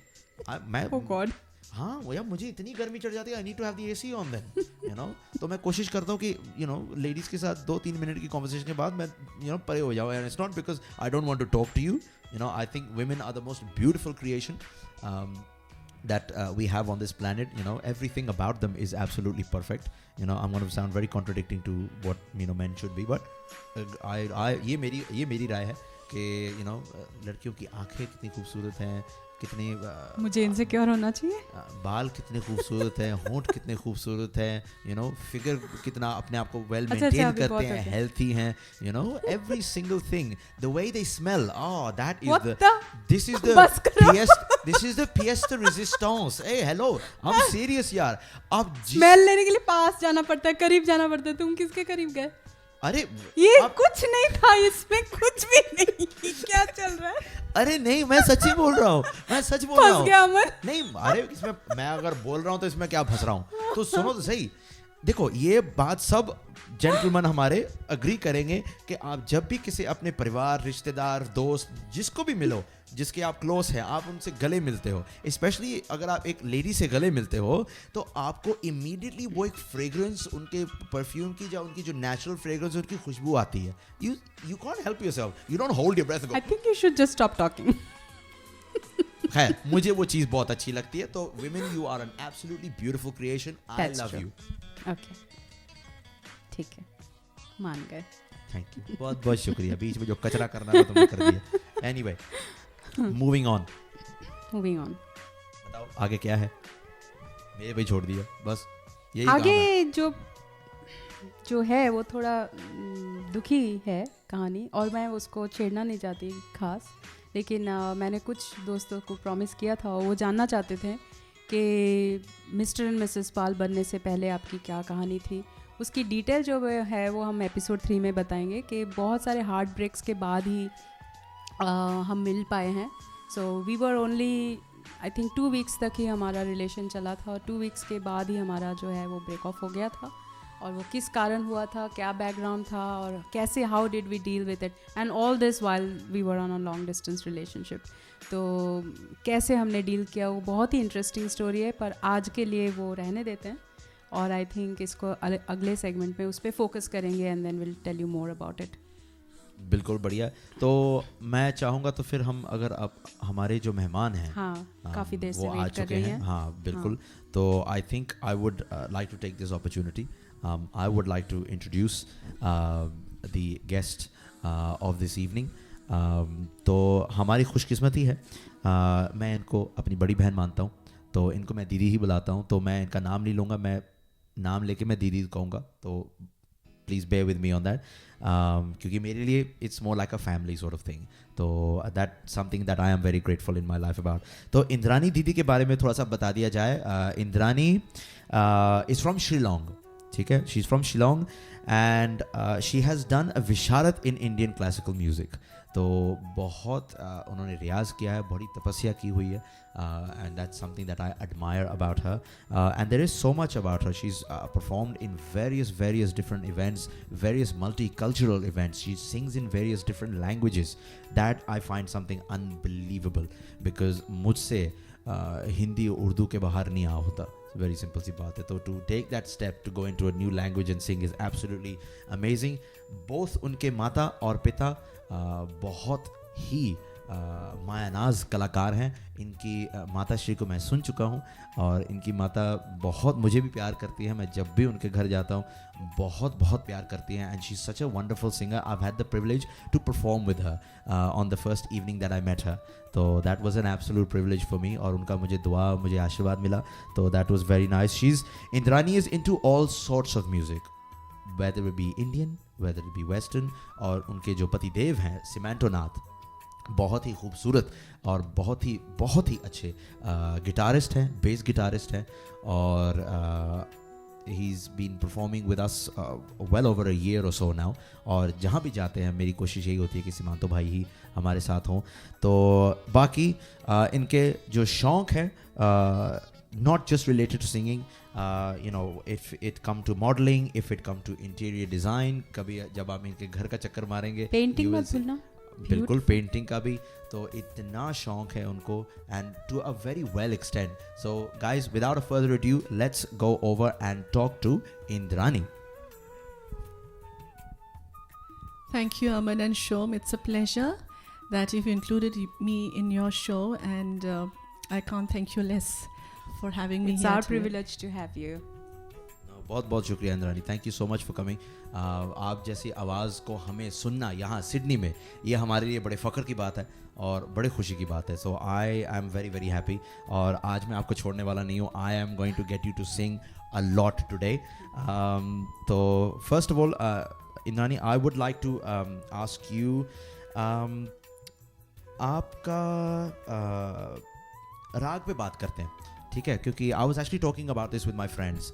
मैं Oh God. हाँ वो यार, मुझे इतनी गर्मी चढ़ जाती है, I need to have the AC on then, you know. तो मैं कोशिश करता हूँ कि यू नो लेडीज़ के साथ 2-3 मिनट की कॉन्वर्सेशन के बाद मैं यू नो परे हो जाऊँ, and it's not because I don't want to talk to you, you know. I think women are the most beautiful creation that we have on this planet, you know. Everything about them is absolutely perfect, you know. I'm going to sound very contradicting to what you know men should be, but ये मेरी राय है कि you know लड़कियों की आंखें कितनी खूबसूरत हैं, कितने मुझे इनसिक्योर होना चाहिए। बाल कितने खूबसूरत हैं, होंठ कितने खूबसूरत हैं, यू नो, फिगर कितना अपने आप को वेल अच्छा, मेंटेन अभी करते बहुत हैं, हो गया। हेल्थी हैं, you no, every single thing, the way they smell, that What is the? This is बस करो। This is the PS the resistance. A hello, I am serious यार। आप स्मेल लेने के लिए पास जाना पड़ता है, करीब जाना पड़ता है। तुम किसके करीब गए? अरे ये आप- कुछ नहीं था, इसमें कुछ भी नहीं। क्या चल रहा है? अरे नहीं, मैं सच ही बोल रहा हूँ, मैं सच बोल रहा फंस हूँ। गया अमन। नहीं, अरे इसमें मैं अगर बोल रहा हूँ तो इसमें क्या फंस रहा हूँ? तो सुनो तो सही, देखो ये बात सब जेंटलमैन हमारे अग्री करेंगे कि आप जब भी किसी अपने परिवार, रिश्तेदार, दोस्त, जिसको भी मिलो, जिसके आप क्लोज हैं, आप उनसे गले मिलते हो, स्पेशली अगर आप एक लेडी से गले मिलते हो, तो आपको इमीडिएटली वो एक फ्रेग्रेंस, उनके परफ्यूम की, जो उनकी जो नेचुरल फ्रेग्रेंस, उनकी खुशबू आती है। You can't help yourself, you don't hold your breath. I think you should just stop talking. खैर, मुझे वो चीज़ बहुत अच्छी लगती है। तो women, you are an absolutely beautiful creation. I That's love true. you. Okay, ठीक है, मान गए। Thank you. बहुत बहुत शुक्रिया। बीच में जो कचरा करना था तुमने कर दिया। Anyway, moving on. Moving on. बताओ आगे क्या है? मेरे पे छोड़ दिया, बस यही काम है। आगे जो है वो थोड़ा दुखी है कहानी, और मैं उसको छेड़ना नहीं चाहती खास, लेकिन मैंने कुछ दोस्तों को प्रॉमिस किया था, और वो जानना चाहते थे कि मिस्टर एंड मिसेस पाल बनने से पहले आपकी क्या कहानी थी। उसकी डिटेल जो है वो हम एपिसोड 3 में बताएंगे कि बहुत सारे हार्ट ब्रेक्स के बाद ही हम मिल पाए हैं। So we were only I think 2 weeks तक ही हमारा रिलेशन चला था, और 2 वीक्स के बाद ही हमारा जो है वो ब्रेक ऑफ हो गया था। और वो किस कारण हुआ था, क्या बैकग्राउंड था, और कैसे how did we deal with it, and all this while we were on a long distance relationship. तो कैसे हमने डील किया वो बहुत ही इंटरेस्टिंग स्टोरी है, पर आज के लिए वो रहने देते हैं और आई थिंक इसको अगले सेगमेंट में उस पर फोकस करेंगे and then will tell you more about it. बिल्कुल बढ़िया. तो मैं चाहूँगा तो फिर हम अगर अब हमारे जो मेहमान हैं काफ़ी देर से वो आ वेट कर चुके रही हैं. हैं. हाँ बिल्कुल. तो I think I would like to take this opportunity. I would like to introduce the guest of this evening. तो हमारी खुशकिस्मती है, मैं इनको अपनी बड़ी बहन मानता हूँ, तो इनको मैं दीदी ही बुलाता हूँ. तो मैं इनका नाम नहीं लूँगा, मैं नाम लेके मैं दीदी कहूँगा. तो please bear with me on that, क्योंकि मेरे लिए it's more like a family sort of thing. तो that's something that I am very grateful in my life about. तो इंद्रानी दीदी के बारे में थोड़ा सा बता दिया जाए. Indrani is from Shillong. ठीक है, she's from Shillong and she has done a Visharad in Indian classical music. तो बहुत उन्होंने रियाज किया है, बड़ी तपस्या की हुई है, and that's something that I admire about her, and there is so much about her. She's performed in various different events, various multicultural events. She sings in various different languages. That I find something unbelievable, because मुझसे हिंदी उर्दू के बाहर नहीं आ होता. Very simple सी बात है. तो to take that step to go into a new language and sing is absolutely amazing. Both उनके माता और पिता बहुत ही मायानाज कलाकार हैं. इनकी माता श्री को मैं सुन चुका हूँ और इनकी माता बहुत मुझे भी प्यार करती है. मैं जब भी उनके घर जाता हूँ बहुत प्यार करती हैं. And she is such a wonderful singer. I have had the privilege to perform with her on the first evening that I met her. तो that was an absolute privilege for me, और उनका मुझे आशीर्वाद मिला. तो that was very nice. She is Indrani is into all sorts of music, whether it be Indian, whether it be Western. और उनके जो पतिदेव हैं सिमेंटो नाथ, बहुत ही खूबसूरत और बहुत ही अच्छे गिटारिस्ट हैं, बेस गिटारिस्ट हैं. और he's been performing with us well over a year or so now. और जहाँ भी जाते हैं मेरी कोशिश यही होती है कि सिमांतो भाई ही हमारे साथ हों. तो बाकी इनके जो शौक़ हैं, not just related to singing, you know, if it come to modeling, if it come to interior design, कभी जब आप इनके घर का चक्कर मारेंगे, पेंटिंग मत भूलना. बिल्कुल पेंटिंग का भी तो इतना शौक है उनको, and to a very well extent. So guys, without a further adieu, let's go over and talk to Indrani. Thank you, Aman and Shom. It's a pleasure that you've included me in your show, and I can't thank you less for having me It's here our today. privilege to have you. बहुत शुक्रिया Indrani. Thank you so much for coming. आप जैसी आवाज़ को हमें सुनना यहाँ Sydney में, ये हमारे लिए बड़े फ़ख्र की बात है और बड़े खुशी की बात है. So I am very happy. और आज मैं आपको छोड़ने वाला नहीं हूँ. I am going to get you to sing a lot today. तो first of all Indrani, I would like to ask you, आपका राग पे बात करते हैं, ठीक है? क्योंकि I was actually talking about this with my friends.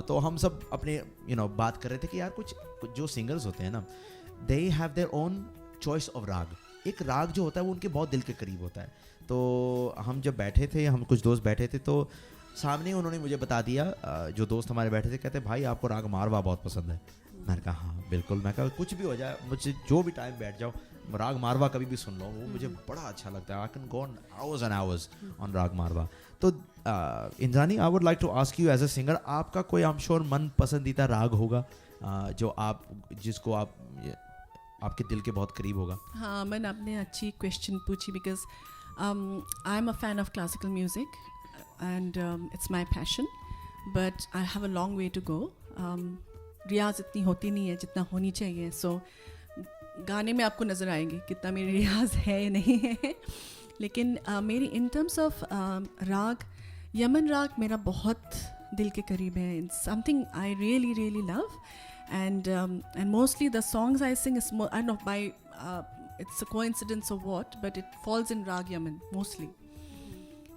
तो हम सब अपने बात कर रहे थे कि यार कुछ जो सिंगर्स होते हैं ना, they have their own choice of राग. एक राग जो होता है वो उनके बहुत दिल के करीब होता है. तो हम जब बैठे थे, हम कुछ दोस्त बैठे थे, तो सामने उन्होंने मुझे बता दिया, जो दोस्त हमारे बैठे थे, कहते भाई आपको राग मारवा बहुत पसंद है. मैंने कहा हाँ बिल्कुल. मैं कहा कुछ भी हो जाए, मुझे जो भी टाइम बैठ जाओ, राग मारवा कभी भी सुन लो, वो मुझे बड़ा अच्छा लगता है. I can go on hours and hours on raag Marwa. तो Indrani, I would like to ask you as a singer, आपका कोई आई एम श्योर मन पसंदीदा राग होगा जो जिसको आपके दिल के बहुत करीब होगा. हाँ, मैंने आपने अच्छी क्वेश्चन पूछी, because I am a fan of classical music and it's my passion, but I have a long way to go. रियाज इतनी होती नहीं है जितना होनी चाहिए. सो गाने में आपको नज़र आएंगे कितना मेरी रियाज है या नहीं है. लेकिन मेरी इन टर्म्स ऑफ राग, यमन राग मेरा बहुत दिल के करीब है. It's something I really love, and mostly the songs I sing is more, I don't know by it's a coincidence or what, but it falls in Rag Yaman mostly.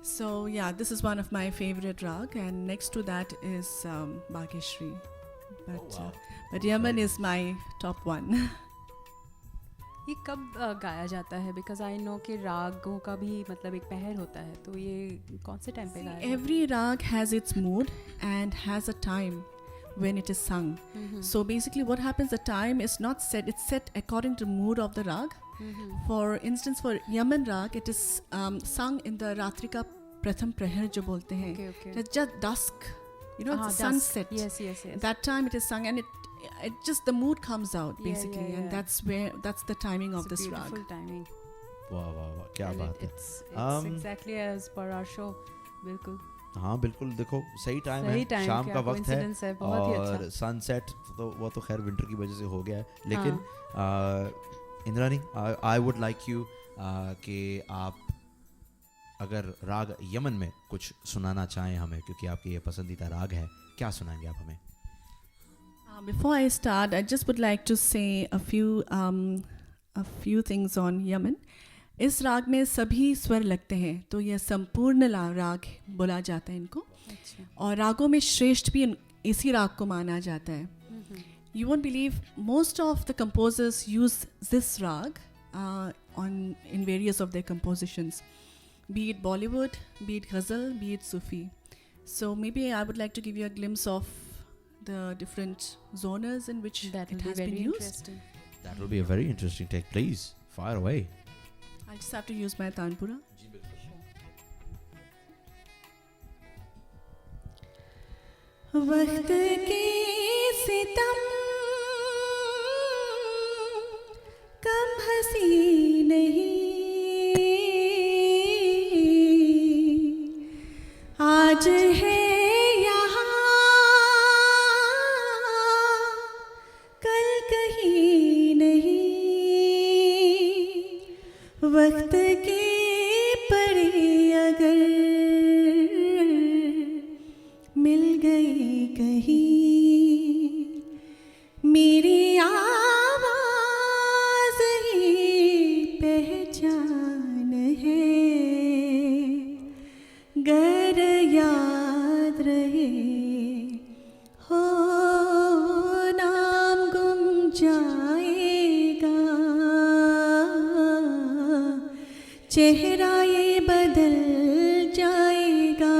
So yeah, this is one of my favorite rag, and next to that is Bhagyashri, but wow. But Yaman is my top one. ये कब गाया जाता है? Because I know कि रागों का भी मतलब एक पहर होता है, तो ये कौन से टाइम पे गाया? Every rag has its mood and has a time when it is sung. So basically what happens, the time is not set, it's set according to mood of the rag. For instance, for Yaman rag, it is sung in the Ratrika Pratham Prahar jo bolte hain. Okay. It's just dusk, you know, Ah, it's dusk. sunset. Yes. That time it is sung, and it just the mood comes out basically, yeah. and that's the timing of It's a this beautiful rag. timing. वाह क्या And बात है. it's exactly as per our show. बिल्कुल. हाँ बिल्कुल, देखो सही time है, सही time, शाम क्या का वक्त है, coincidence है, बहुत ही और अच्छा. सनसेट तो वो तो खैर विंटर की वजह से हो गया है, लेकिन हाँ. Indrani, I would like you कि आप अगर राग यमन में कुछ सुनाना चाहें हमें, क्योंकि आपकी ये पसंदीदा राग है, क्या सुनाएंगे आप हमें? Before I start, I just would like to say a few things on Yaman. इस राग में सभी स्वर लगते हैं, तो यह संपूर्ण राग बोला जाता है इनको. अच्छा. और रागों में श्रेष्ठ भी इसी राग को माना जाता है. You won't believe most of the composers use this rag in various of their compositions, be it Bollywood, be it ghazal, be it Sufi. So maybe I would like to give you a glimpse of the different genres in which That will it be has very been used. interesting. That will be a very interesting take. Please fire away. I just have to use my tanpura. वक्त के सितम कम हंसी नहीं, आज है यहाँ कल कहीं नहीं. वक्त के पड़े अगर मिल गई कहीं, मेरी आवाज़ ही पहचान है. गर याद रहे हो नाम गुम जाएगा, चेहरा ये बदल जाएगा.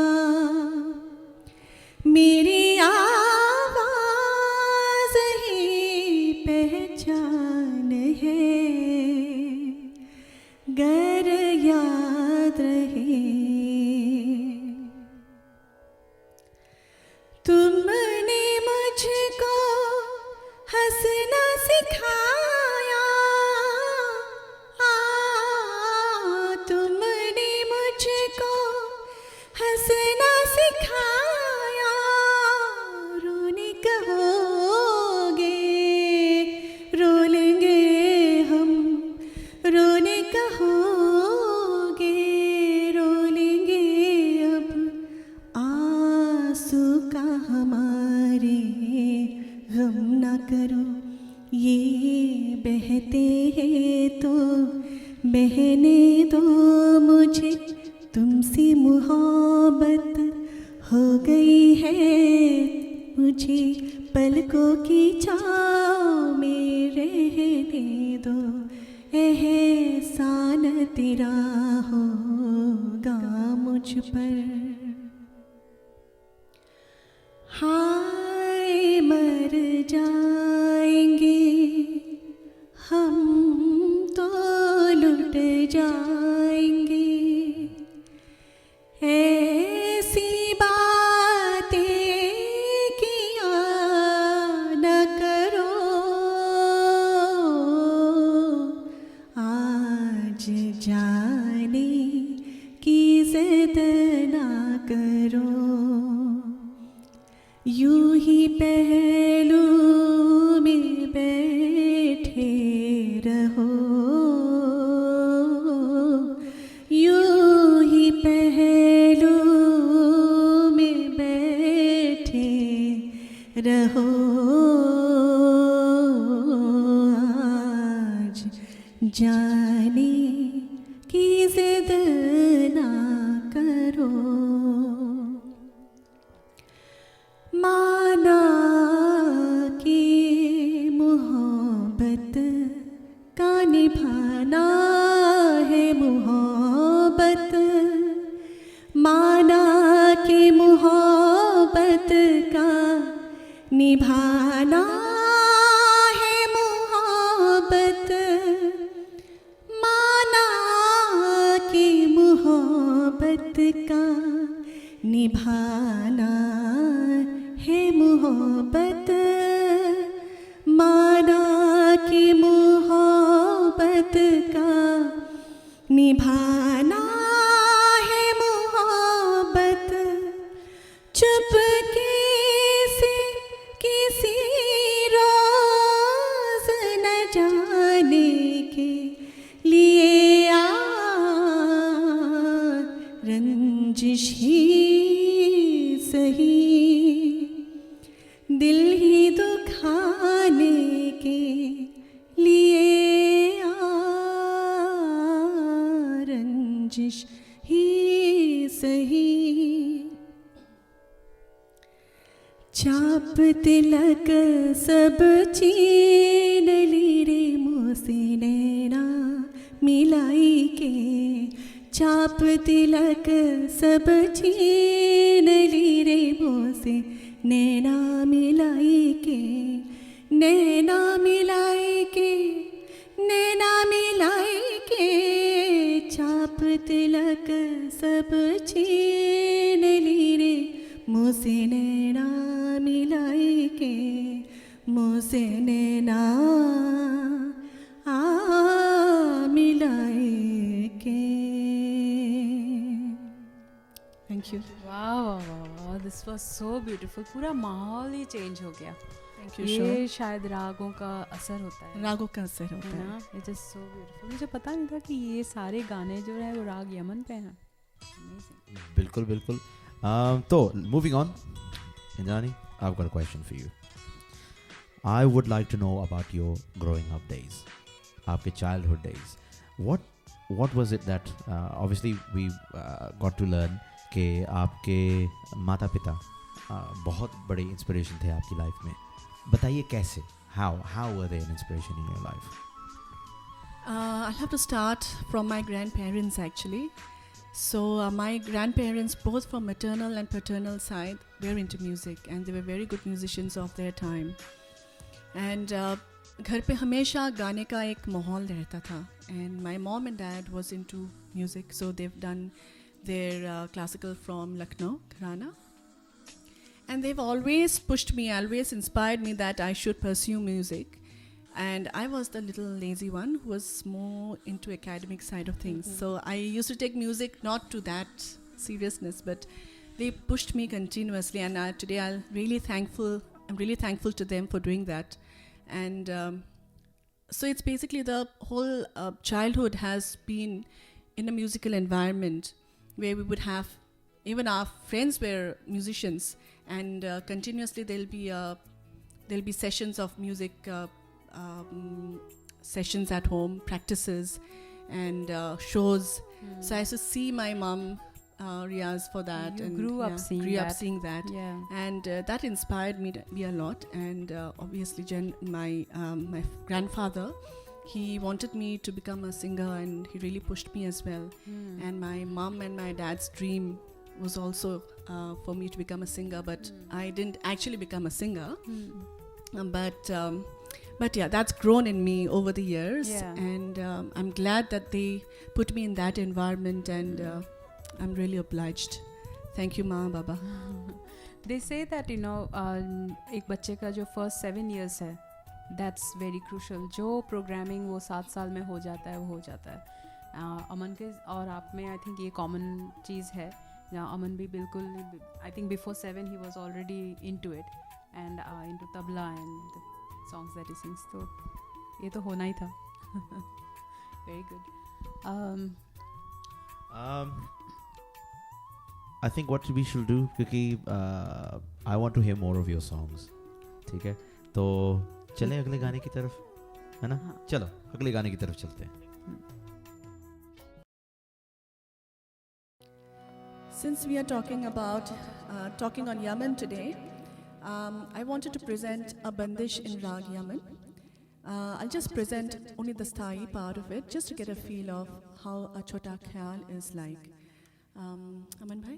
मेरी आवाज़ ही पहचान है, गर याद रहे. तुमने मुझको हंसना सिखाया, तुमने मुझको हंसना सिखाया. रोने कहोगे रो लेंगे हम, रोने कहोगे रो लेंगे अब. आंसू का हमारे गम ना करो, ये बहते हैं तो बहने दो. मुझे तुमसे मोहब्बत हो गई है, मुझे पलकों की छाँव में रहने दो. एहसान तेरा होगा मुझ पर. हाय मर जाएंगे हम तो लुट जाएंगे, ऐसी बातें किया न करो. आज जाने की जिद ना करो, यूं ही पहलू में बैठे रहो, यूं ही पहलू में बैठे रहो. आज जाने की जिद ना करो. माना कि मोहब्बत का निभाना है मोहब्बत, माना कि मोहब्बत का निभाना है मोहब्बत माना कि मोहब्बत का निभाना है मोहब्बत माना कि मोहब्बत का निभाना है मोहब्बत चुपके से किसी रोज न जाने के लिए आ रंजिश ही सही दिल ही दुखाने के लिए आ रंजिश ही सही चाप तिलक सब छीन ली रे मुझसे नैना मिलाई के चाप तिलक सब छीन ली रे मुझसे नैना मिलाई के नैना मिलाई के नैना मिलाई के चाप तिलक सब छीन ली रे मुझसे नैना मिलाई के मुझसे नैना मिलाई के थैंक यू वाह, दिस वाज सो ब्यूटीफुल। पूरा माहौल ही चेंज हो गया। थैंक यू ये शायद रागों का असर होता है रागों का असर होता है है ना। It is so beautiful. मुझे पता नहीं था कि ये सारे गाने जो है वो राग यमन पे हैं। Amazing. बिल्कुल बिल्कुल। तो moving on, Indrani, I've got a question for you. I would like to know about your growing up days, आपके childhood days. What was it that obviously we got to learn कि आपके माता पिता बहुत बड़े इंस्पिरेशन थे आपकी लाइफ में। बताइए कैसे, how were they an inspiration in your life? I'll have to start from my grandparents actually. So my grandparents, both from maternal and paternal side, were into music and they were very good musicians of their time. And घर पे हमेशा गाने का एक माहौल रहता था. And my mom and dad was into music, so they've done their classical from Lucknow, Gharana. And they've always pushed me, always inspired me that I should pursue music. And I was the little lazy one who was more into academic side of things. So I used to take music not to that seriousness, but they pushed me continuously. And today I'm really thankful to them for doing that. And so it's basically the whole childhood has been in a musical environment where we would have, even our friends were musicians, and continuously there'll be sessions of music, sessions at home, practices, and shows. So I used to see my mom Riyaz for that. You and grew up seeing that. Yeah. And that inspired me a lot. And obviously my grandfather, he wanted me to become a singer, and he really pushed me as well. And my mom and my dad's dream was also for me to become a singer, but I didn't actually become a singer. But yeah, that's grown in me over the years. Yeah. And I'm glad that they put me in that environment, and I'm really obliged. Thank you, Ma, Baba. They say that एक बच्चे का जो first 7 years है, that's very crucial. जो programming वो 7 साल में हो जाता है वो हो जाता है. अमन के और आप में I think ये common चीज़ है. अमन भी बिल्कुल, I think before 7 he was already into it, and into tabla and the songs that he sings. तो ये तो होना ही था. Very good. I think what we should do, क्योंकि I want to hear more of your songs. ठीक है, तो चलें अगले गाने की तरफ, है ना? चलो अगले गाने की तरफ चलते हैं. Since we are talking on Yaman today, I wanted to present a bandish in Rag Yaman. I'll just present only the sthayi part of it, just to get a feel of how a chota khayal is like. Aman bhai?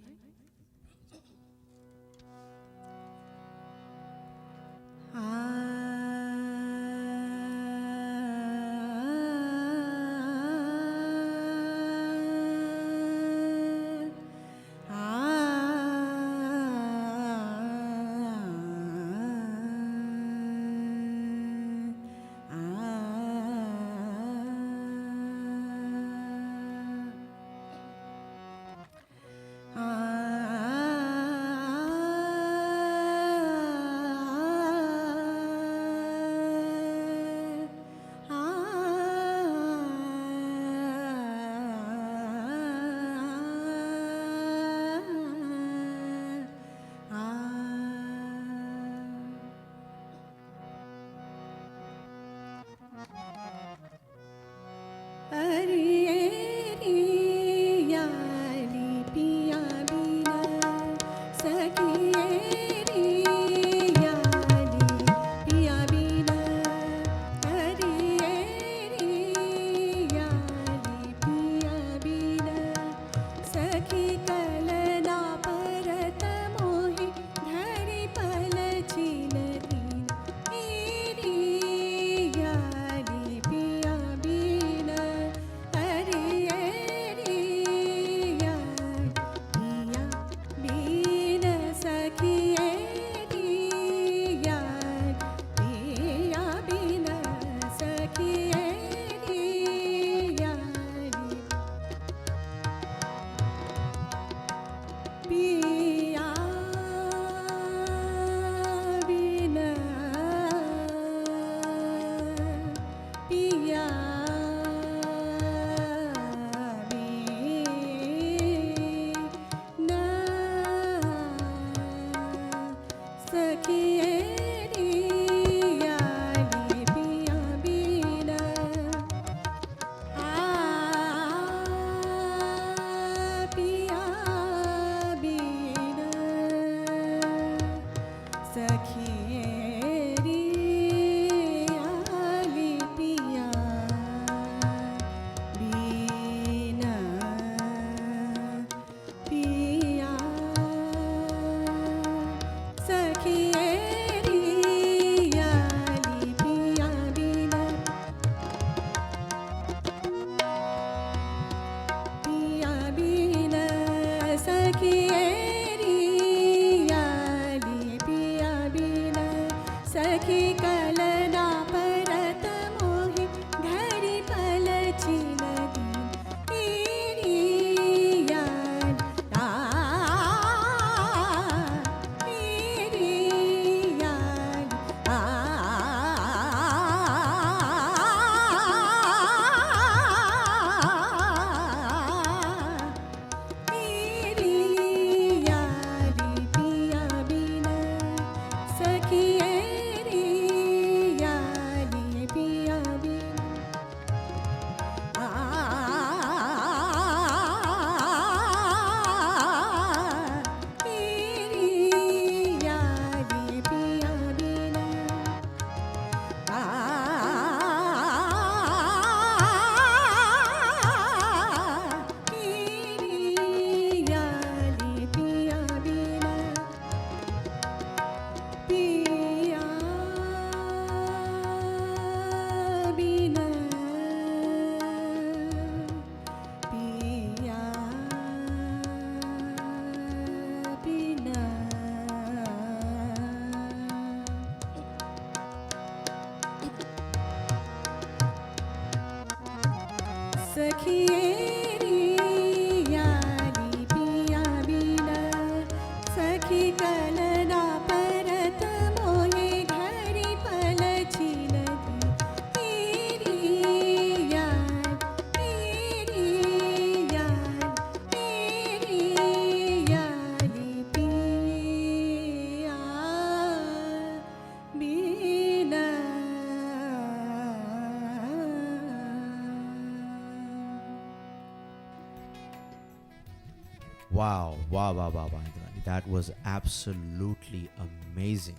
वाह वाह वाह वाह वाह Indrani, that was absolutely amazing.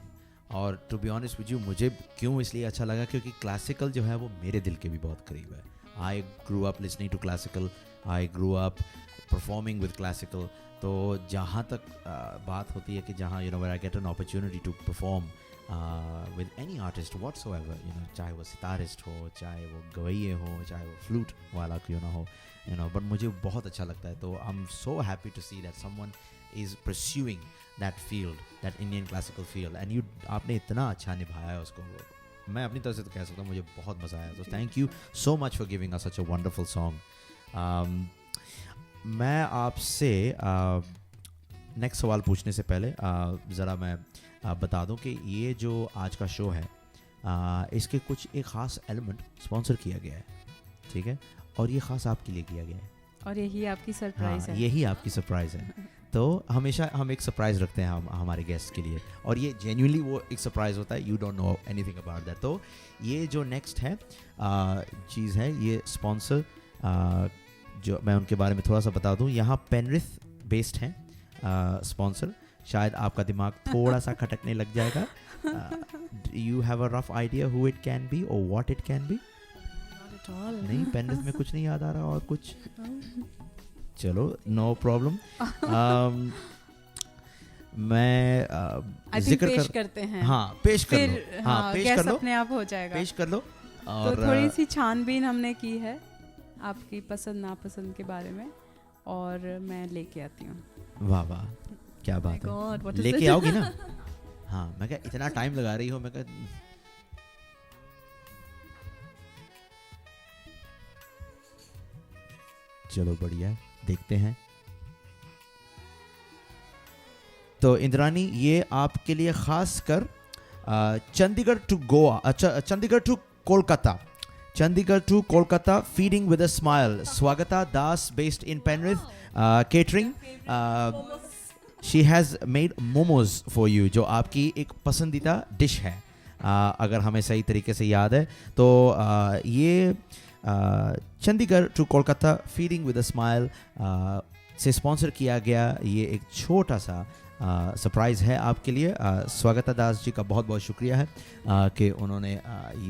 और to be honest with you, मुझे क्यों इसलिए अच्छा लगा क्योंकि क्लासिकल जो है वो मेरे दिल के भी बहुत करीब है. I grew up listening to classical, I grew up performing with classical. तो जहाँ तक बात होती है कि जहाँ you know where I get an opportunity to perform with any artist whatsoever, you know, चाहे वो सितारिस्ट हो, चाहे वो गवैये हो, चाहे वो फ्लूट वाला क्यों ना हो, यू नो, बट मुझे बहुत अच्छा लगता है. तो I am so happy to see that someone is pursuing that field, that Indian classical field, and you आपने इतना अच्छा निभाया है उसको. मैं अपनी तरफ से तो कह सकता हूँ मुझे बहुत मज़ा आया. तो thank you so much for giving us such a wonderful song. मैं आपसे नेक्स्ट सवाल पूछने से पहले ज़रा मैं बता दूं कि ये जो आज का शो है इसके कुछ एक ख़ास एलिमेंट स्पॉन्सर किया गया है, ठीक है, और ये ख़ास आपके लिए किया गया है. और यही आपकी सरप्राइज़ है. यही आपकी सरप्राइज़ है. तो हमेशा हम एक सरप्राइज़ रखते हैं हमारे गेस्ट के लिए, और ये जेन्युइनली वो एक सरप्राइज़ होता है. You don't know anything about that. तो ये जो नेक्स्ट है चीज़ है, ये स्पॉन्सर जो मैं उनके बारे में थोड़ा सा बता दूं. यहाँ पेनरिथ बेस्ड हैं स्पॉन्सर. शायद आपका दिमाग थोड़ा सा खटकने लग जाएगा. You have a rough idea who it can be और व्हाट इट कैन बी? नहीं, पेनरिथ में कुछ नहीं याद आ रहा और कुछ? चलो, नो प्रॉब्लम. मैं जिक्र पेश करते हैं. हाँ, पेश कर लो. हाँ, पेश कर लो, अपने आप हो जाएगा. पेश कर लो. और तो थोड़ी सी छानबीन हमने की है आपकी पसंद नापसंद के बारे में, और मैं लेके आती हूँ. वाह वाह, क्या बात है. लेके आओगी ना? हाँ, मैं क्या इतना टाइम लगा रही हो, मैं क्या. चलो बढ़िया, देखते हैं. तो इंद्रानी, ये आपके लिए खास कर Chandigarh to Goa, Chandigarh to Kolkata, Chandigarh to Kolkata, feeding with a smile. Swagata Das, based in Penrith, catering. She has made momos for you, जो आपकी एक पसंदीदा डिश है, अगर हमें सही तरीके से याद है तो। ये Chandigarh to Kolkata feeding with a smile से स्पॉन्सर किया गया ये एक छोटा सा सरप्राइज़ है आपके लिए। स्वागता दास जी का बहुत बहुत शुक्रिया है कि उन्होंने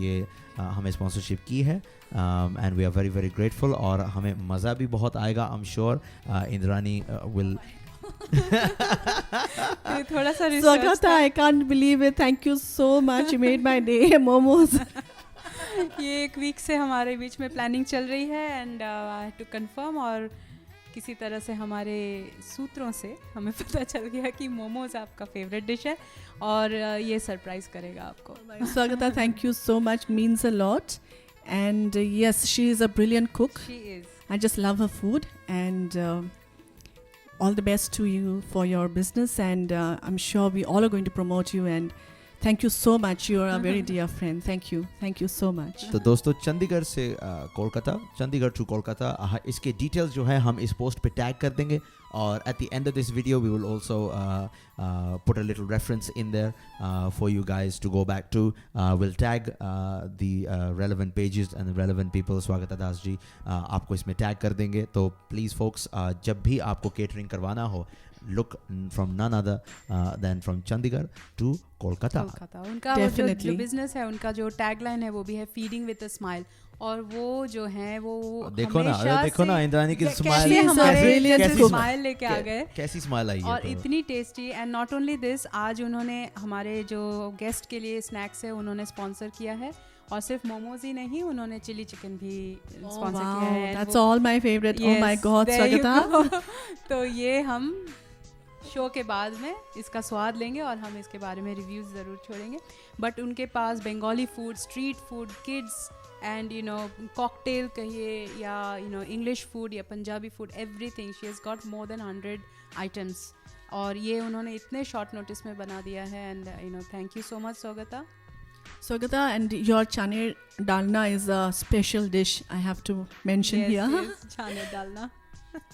ये हमें स्पॉन्सरशिप की है, and we are very very grateful, और हमें मज़ा भी बहुत आएगा। I am sure Indrani will थोड़ा सा Swagata, I can't believe it. Thank you so much. You made my day. Momos. ये एक वीक से हमारे बीच में प्लानिंग चल रही है, and I have to confirm, और किसी तरह से हमारे सूत्रों से हमें पता चल गया कि मोमोज आपका फेवरेट डिश है, और ये सरप्राइज करेगा आपको। Swagata, thank you so much. Means a lot. And yes, she is a brilliant cook. She is. I just love her food, and all the best to you for your business. And I'm sure we all are going to promote you. And thank you so much. You are a very dear friend. Thank you. Thank you so much. तो दोस्तों, चंडीगढ़ से Kolkata, Chandigarh to Kolkata, इसके details जो है हम इस post पे tag कर देंगे, और at the end of this video we will also put a little reference in there for you guys to go back to. We'll tag the relevant pages and the relevant people. स्वागता दास जी आपको इसमें tag कर देंगे, तो please focus, जब भी आपको catering करवाना हो, look from none other than from Chandigarh to Kolkata. उनका जो बिजनेस है, उनका जो टैगलाइन है वो भी है फीडिंग विद अ स्माइल, और वो जो है वो देखो ना इंद्रानी की स्माइल, कैसी स्माइल लेके आ गए, कैसी स्माइल आई है, और इतनी tasty. And not only this, आज उन्होंने हमारे जो गेस्ट के लिए स्नैक्स है उन्होंने स्पॉन्सर किया है, और सिर्फ मोमोज ही नहीं, उन्होंने चिली चिकन भी स्पॉन्सर किया है। That's all my favorite. Oh my God, Swagata. तो ये हम शो के बाद में इसका स्वाद लेंगे, और हम इसके बारे में रिव्यूज़ ज़रूर छोड़ेंगे। बट उनके पास Bengali food, street food, kids, and you know cocktail कहिए, या यू नो इंग्लिश फूड या Punjabi food, everything. She has got more than 100 items, और ये उन्होंने इतने शॉर्ट नोटिस में बना दिया है। And you no thank you so much Swagata. Swagata, and your chane dalna is a special dish I have to mention here. Yes, chane dalna.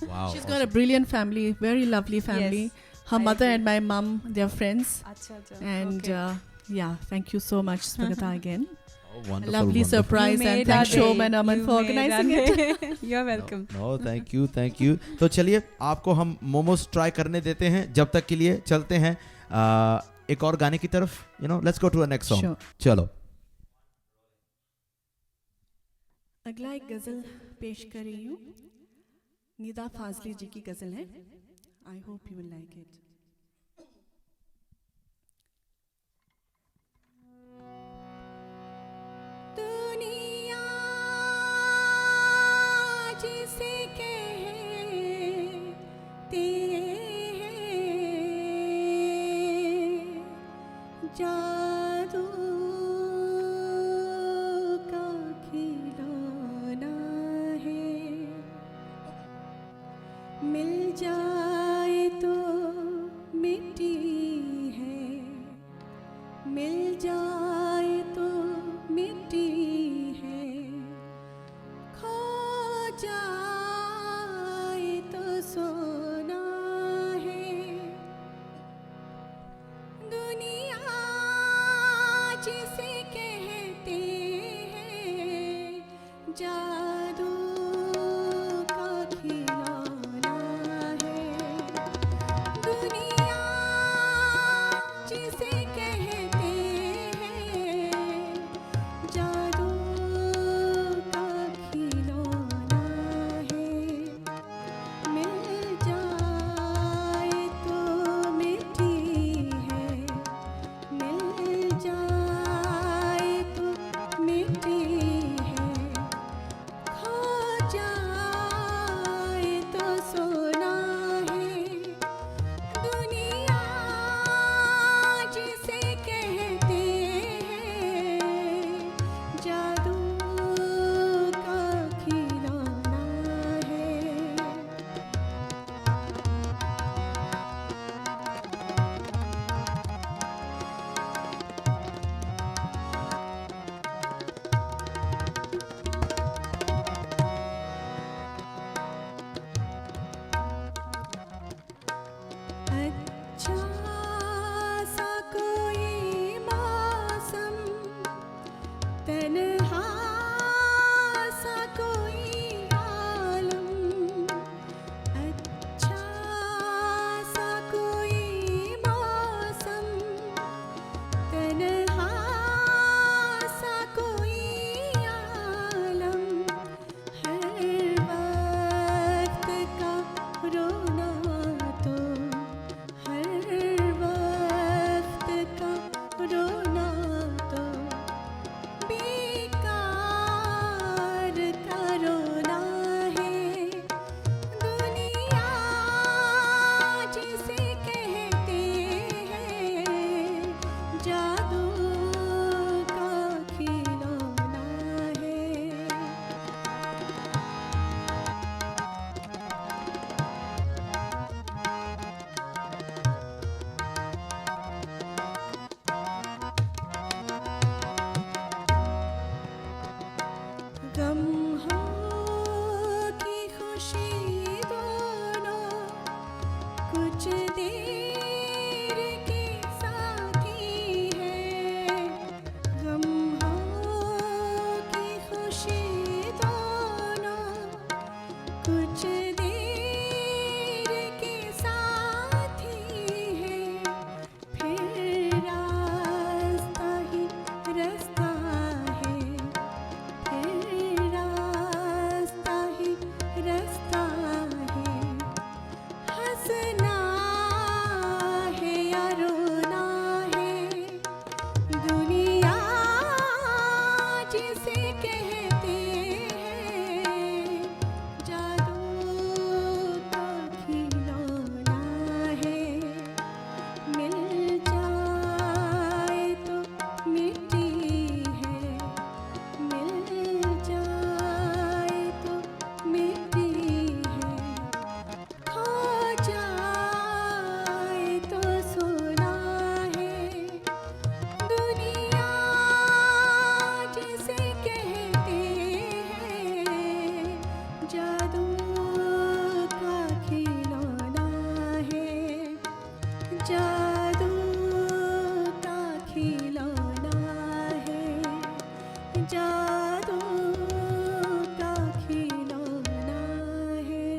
Wow, She's got a brilliant family, very lovely family. Yes, Her I mother agree. and my mom, they're friends. अच्छा, And okay. yeah, thank you so much, Swagata, again. wonderful, Lovely wonderful. surprise, You and made thanks our day. Shobhan Aman You for made organizing our it. day. You're welcome. No, thank you. तो चलिए आपको हम momos try करने देते हैं, जब तक के लिए चलते हैं एक और गाने की तरफ। Let's go to a next song. चलो, अगला एक गजल पेश कर रही हूँ, निदा फाजली जी की गजल है। I hope you will like it. दुनिया जिसे कहते हैं जादू का खिलौना है, मिल जाए तो मिट्टी है, मिल जाए तो मिट्टी है, खो जाए तो सोना है। दुनिया जिसे कहते हैं जादू का खिलौना है, दुनिया जिसे कहते हैं खिलौना है, जादू का खिलौना है।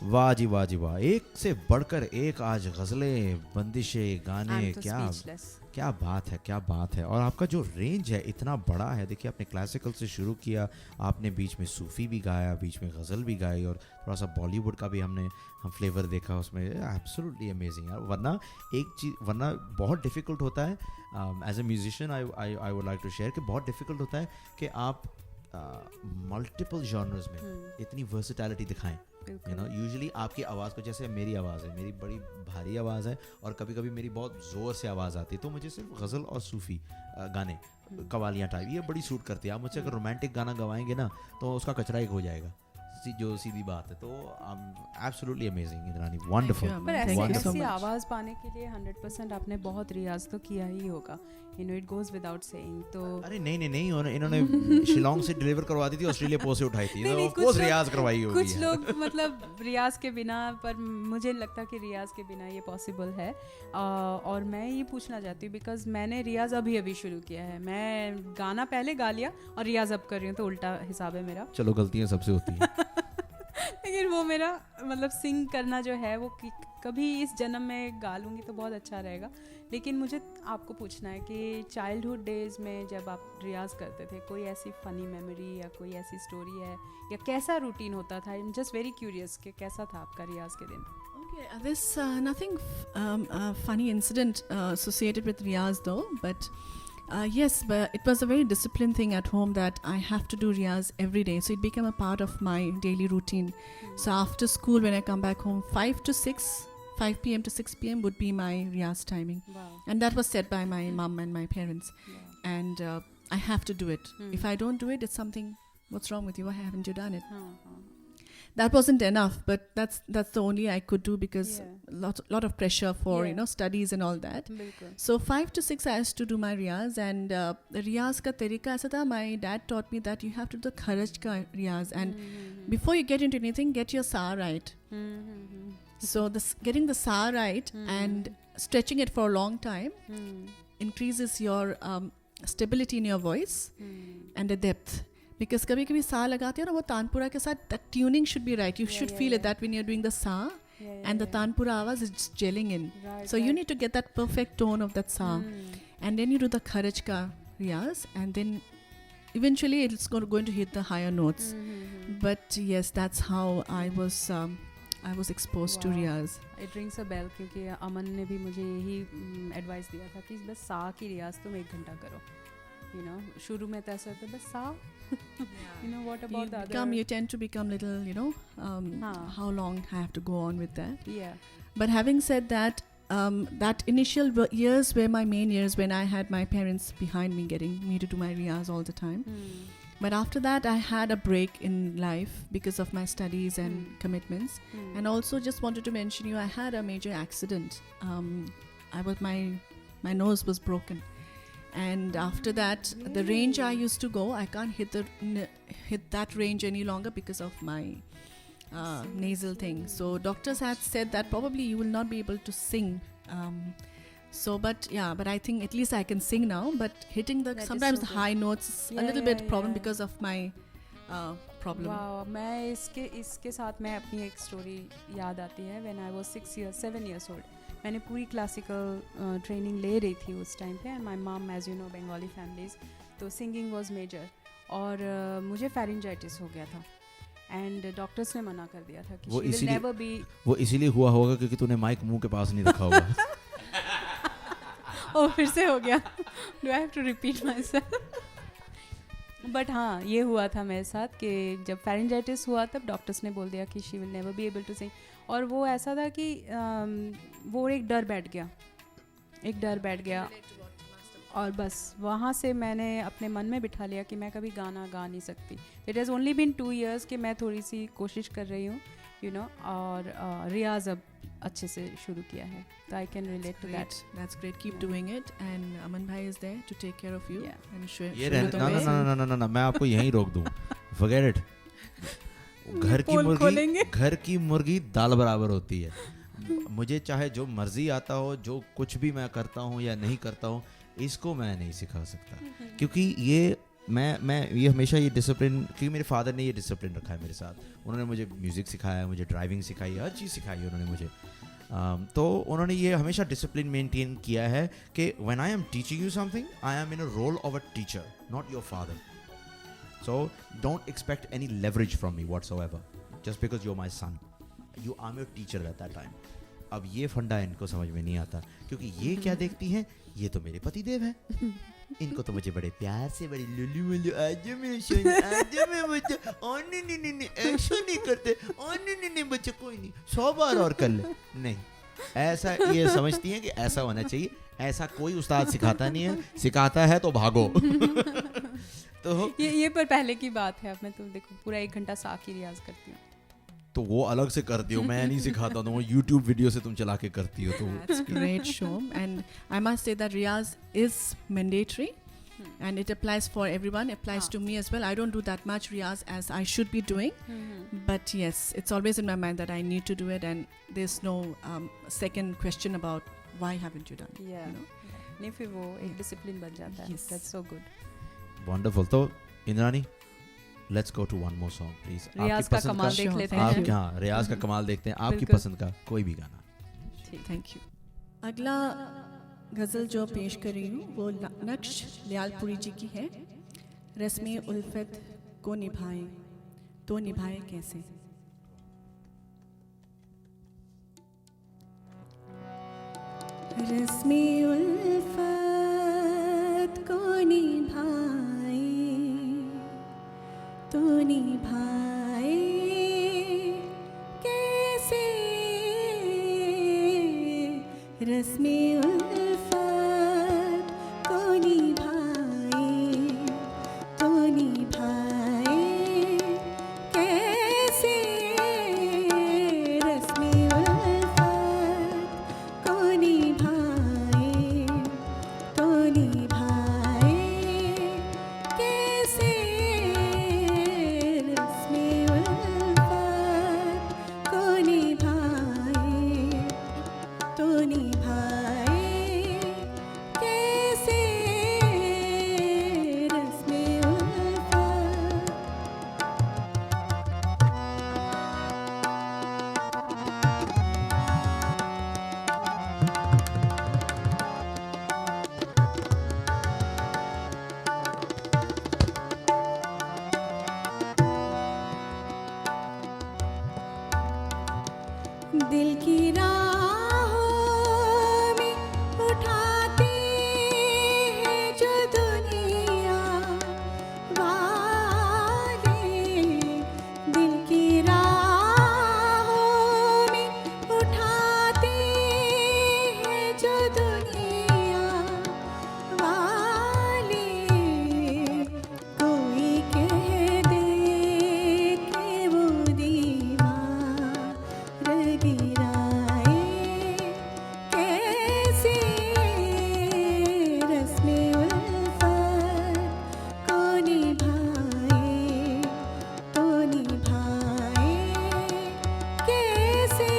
वाह जी वाह जी वाह, एक से बढ़कर एक आज गज़लें, बंदिशें, गाने, I'm तो क्या speechless. क्या बात है, क्या बात है। और आपका जो रेंज है इतना बड़ा है। देखिए, आपने क्लासिकल से शुरू किया, आपने बीच में सूफ़ी भी गाया, बीच में गज़ल भी गाई, और थोड़ा सा बॉलीवुड का भी हम फ्लेवर देखा उसमें। एब्सोल्युटली अमेजिंग यार। वरना बहुत डिफ़िकल्ट होता है as a musician. I would like to share कि बहुत डिफ़िकल्ट होता है कि आप मल्टीपल जॉनर्स में इतनी वर्सेटैलिटी दिखाएं। यू नो, यूजुअली आपकी आवाज़ को, जैसे मेरी आवाज़ है, मेरी बड़ी भारी आवाज़ है, और कभी कभी मेरी बहुत ज़ोर से आवाज़ आती है, तो मुझे सिर्फ गज़ल और सूफ़ी गाने, कवालियाँ टाइप, ये बड़ी सूट करती है। आप मुझसे अगर रोमांटिक गाना गवाएंगे ना, तो उसका कचरा एक हो जाएगा, जो सीधी बात है। तो एब्सोल्युटली अमेजिंग इंद्रानी, वंडरफुल। पर ऐसी Thank you so ऐसी much. आवाज़ पाने के लिए 100% आपने बहुत रियाज तो किया ही होगा। You know, it goes without saying. तो अरे नहीं, इन्होंने शिलोंग से डिलीवर करवा दी थी, ऑस्ट्रेलिया पोस्ट से उठाई थी, नहीं, ऑफ कुछ कोर्स लोग- रियाज करवाई होगी। कुछ लोग मतलब रियाज के बिना, पर मुझे लगता कि रियाज के बिना ये पॉसिबल है। और मैं ये पूछना चाहती हूँ, बिकॉज मैंने रियाज अभी शुरू किया है। मैं गाना पहले गा लिया और रियाज अब कर रही हूँ, तो उल्टा हिसाब है मेरा। चलो, गलतियाँ सबसे होती हैं। लेकिन वो मेरा मतलब सिंग करना जो है वो कभी इस जन्म में गा लूँगी तो बहुत अच्छा रहेगा। लेकिन मुझे आपको पूछना है कि चाइल्डहुड डेज़ में जब आप रियाज करते थे, कोई ऐसी फ़नी मेमोरी या कोई ऐसी स्टोरी है, या कैसा रूटीन होता था? I am just very curious कि कैसा था आपका रियाज के दिन? Okay, there's nothing funny incident associated with Riyaz though, but yes, but it was a very disciplined thing at home that I have to do Riyaz every day. So it became a part of my daily routine. So after school, when I come back home, 5 p.m. to 6 p.m. would be my Riyaz timing. Wow. And that was set by my mum and my parents. Yeah. And I have to do it. If I don't do it, it's something, what's wrong with you? Why haven't you done it? हाँ. That wasn't enough, but that's the only I could do because Yeah. lot of pressure for Yeah. studies and all that. बिल्कुल. So 5 to 6 I used to do my riyaz, and the riyaz ka tarika aisa tha, my dad taught me that you have to do the kharaj ka riyaz, and before you get into anything, get your sa right. So getting the sa right and stretching it for a long time increases your stability in your voice and the depth. Because कभी कभी सा लगाते हो ना, वो तानपुरा के साथ that tuning should be right. You should feel it that when you're doing the sa and the tanpura आवाज is gelling in. Right, So you need to get that perfect tone of that sa. And then you do the kharaj ka riyaz, and then eventually it's going to hit the higher notes. But yes, that's how I was exposed to Wow. riyaz. It rings a bell, क्योंकि अमन ने भी मुझे यही advice दिया था कि बस सा की रियाज तुम 1 घंटा करो। You know, शुरू में तो ऐसा होता है बस सा। You know, what about the other? You tend to become little, how long I have to go on with that. Yeah. But having said that, that initial years were my main years when I had my parents behind me getting me to do my riyaz all the time. But after that, I had a break in life because of my studies and commitments. And also just wanted to mention you, I had a major accident. My nose was broken. And after that, the range I used to go, I can't hit that range any longer because of my nasal thing. So doctors had said that probably you will not be able to sing. But I think at least I can sing now. But hitting That is sometimes so the good. high notes is a little bit problem because of my problem. वाह, मैं इसके साथ मैं अपनी एक story याद आती है। When I was 7 years old, मैंने पूरी क्लासिकल ट्रेनिंग ले रही थी उस टाइम पे। And my mom, as you know, Bengali families, तो सिंगिंग वाज मेजर। और मुझे फेरिंजाइटिस हो गया था, एंड डॉक्टर्स ने मना कर दिया था कि वो शी विल इसीलिए- नेवर बी। वो इसीलिए हुआ होगा क्योंकि तूने माइक मुंह के पास नहीं रखा होगा। ओ, फिर से हो गया। Do I have to repeat myself? But हाँ, ये हुआ था मेरे साथ कि जब फेरिंजाइटिस हुआ तब डॉक्टर्स ने बोल दिया कि she will never be able to sing. और वो ऐसा था कि वो एक डर बैठ गया और बस वहाँ से मैंने अपने मन में बिठा लिया कि मैं कभी गाना गा नहीं सकती। It has only been 2 years कि मैं थोड़ी सी कोशिश कर रही हूँ, यू नो, और रियाज अब अच्छे से शुरू किया है, तो I can relate to that. That's great. Keep doing it. And Aman Bhai is there to take care of you. Yeah. And show ये you the way. ना, मैं आपको यहीं रोक दूं। Forget it. घर पोल खोलेंगे। की मुर्गी दाल बराबर होती है। मुझे चाहे जो मर्जी आता हो, जो कुछ भी मैं करता हूँ या नहीं करता हूँ, इसको मैं नहीं सिखा सकता, क्योंकि ये मैं ये हमेशा ये डिसिप्लिन, क्योंकि मेरे फादर ने ये डिसिप्लिन रखा है मेरे साथ। उन्होंने मुझे म्यूज़िक सिखाया, मुझे ड्राइविंग सिखाई, हर चीज़ सिखाई है उन्होंने मुझे। तो उन्होंने ये हमेशा डिसिप्लिन मेंटेन किया है कि when I am teaching you something, I am in a role of a teacher, not your father. So don't expect any leverage from me whatsoever, just because you are my son, you I am your teacher at that time. अब ये फंडा इनको समझ में नहीं आता, क्योंकि ये क्या देखती हैं, ये तो मेरे पतिदेव हैं, इनको तो मुझे बड़े प्यार से, बड़ी लुल्लू मुल्लू, आजा मेरे सोना, आजा मेरे बच्चा, ओ नहीं नहीं नहीं नहीं, ऐसा नहीं करते, ओ नहीं नहीं नहीं बच्चा, कोई नहीं, 100 बार और कर ले। नहीं, ऐसा ये समझती हैं कि ऐसा होना चाहिए। ऐसा कोई उस्ताद सिखाता नहीं है, सिखाता है तो भागो। तो ये पर पहले की बात है। अब मैं तो देखो पूरा 1 घंटा साकी रियाज करती हूँ। तो वो अलग से करती हो, मैं नहीं सिखाता हूँ, वो यूट्यूब वीडियो से तुम चला के करती हो। तो That's great, Shom. And I must say that Riyaz is mandatory and it applies for everyone. It applies to me as well. I don't do that much Riyaz as I should be doing. But yes, it's always in my mind that I need to do it, and there's no second question about why haven't you done it. Yeah. You know? नहीं, फिर वो एक discipline बन जाता है। Yes. That's so good. Wonderful. तो Indrani, let's go to one more song please. रियाज का कमाल देख Sure. लेते Thank हैं। you. हाँ, रियाज का कमाल देखते हैं। आपकी बिल्कुल। पसंद का कोई भी गाना। Thank you. अगला गज़ल जो पेश कर रही हूँ वो नक्श लियालपुरी जी की है। रस्म उल्फत को निभाए तो निभाए कैसे। रस्म उल्फत को निभाए तो निभाए कैसे। रस्म उल्फत को निभाए तो निभाए कैसे। रस्म उल्फत को निभाए तो निभाए कैसे। रस्म उल्फत को निभाए तो निभाए कैसे। रस्म उल्फत दिल की राहों में उठाती है जो दुनिया वाले। दिल की राहों में उठाती है जो दुनिया वाले। कोई कह दे कि वो दीवार गिराए कैसे। रस्म उल्फत को निभाए तो निभाए कैसे।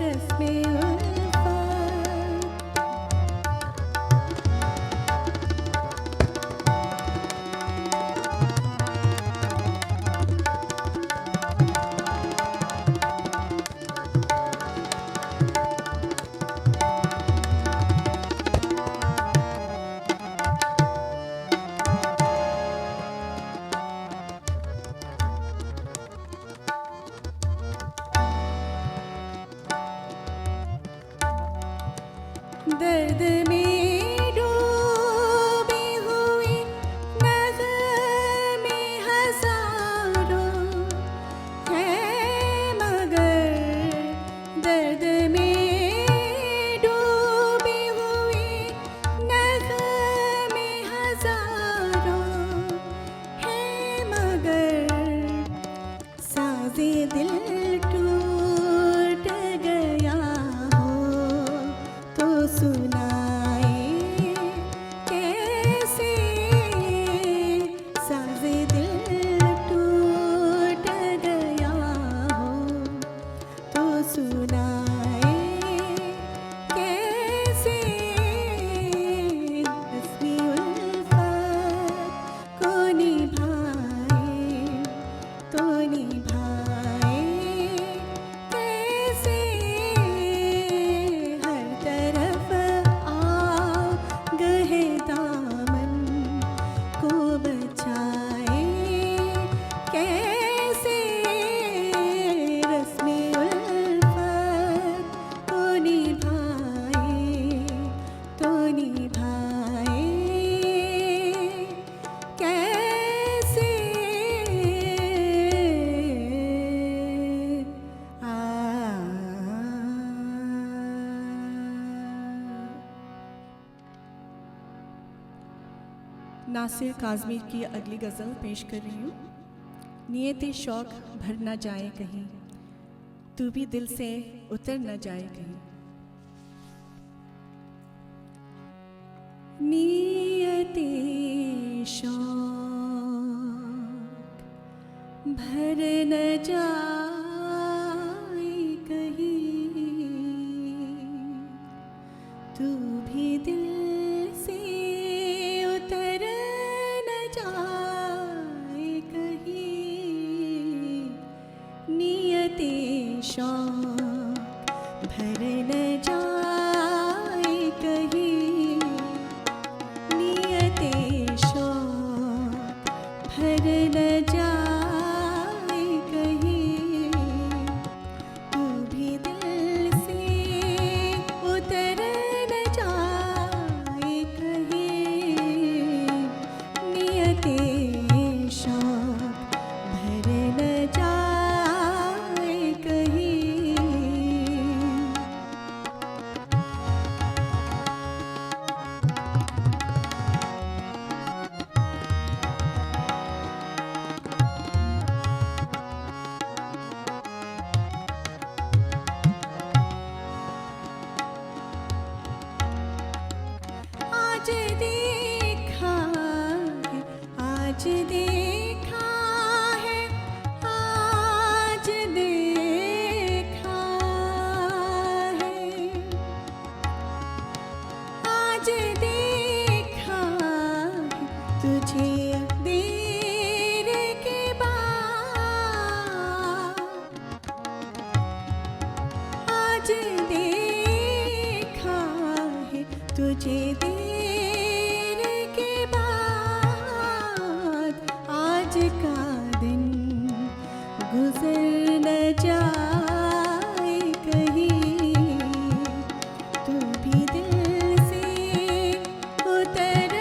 रस्म उल्फत दर्द में डूबी हुई नज़्म हज़ारों है, मगर दर्द में डूबी हुई नज़्म हज़ारों है, मगर साज़े दिल टूट गया हो तो सुनाए कैसे। साज़े दिल टूट गया हो तो सुनाए नासिर काज़मी की अगली गज़ल पेश कर रही हूँ। नियत शौक भर न जाए कहीं, तू भी दिल से उतर न जाए कहीं। नियत शौक भर न जाए कहीं, तू भी दिल से उतर न जाए कहीं। नियत शौक भर न जाए कहीं, नियत शौक भर न जाए कहीं, तू भी दिल से उतर न जाए कहीं। नियत शौक भर न जाए कहीं। आज देखा है, आज देखा है, आज देखा है, आज देखा है तुझे देर के बाद। आज देखा है तुझे देर के बाद। आज का दिन गुजर न जाए कहीं, तू भी दिल से उतर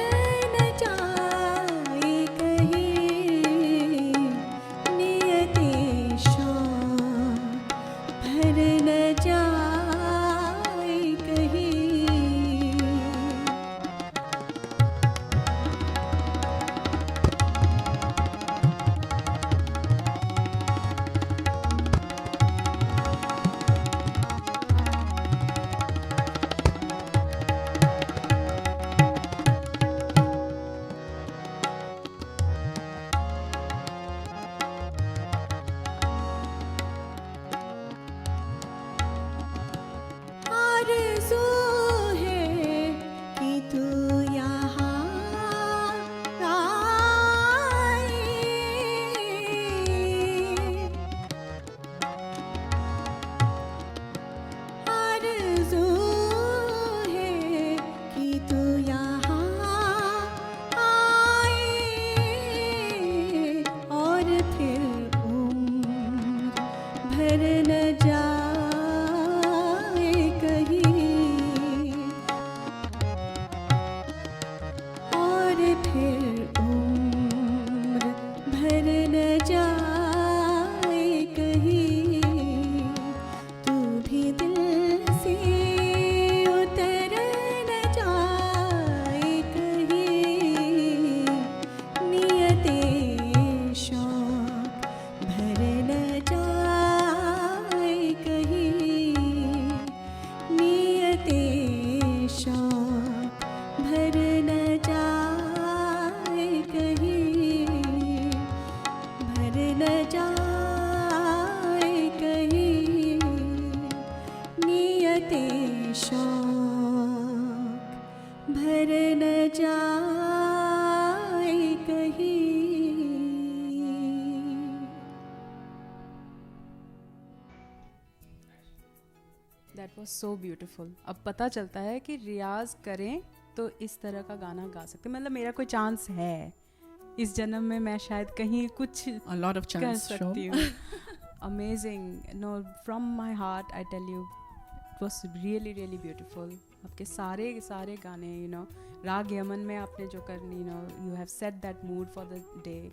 न जाए कहीं। नियत शौक भर न जाए कहीं। आरज़ू है कि तू यहाँ आए। आरज़ू है कि तू यहाँ आए, और फिर उम्र भर न जाए कहीं। और फिर उम्र भर न जाए कहीं, तू भी दिल से उतर न जाए कहीं। नियत शौक भर न जाए कहीं। नियत शौक भर न जाए कहीं, भर न जाए कहीं। नियत शौक भर न जाए कहीं। That was so beautiful. अब पता चलता है कि रियाज करें तो इस तरह का गाना गा सकते हैं। मतलब मेरा कोई चांस है इस जन्म में, मैं शायद कहीं कुछ A lot of कर chance, सकती Shom. हूँ। Amazing, no from my heart I tell you, it was really really beautiful. आपके सारे सारे गाने, राग यमन में आपने जो करनी, you have set that mood for the day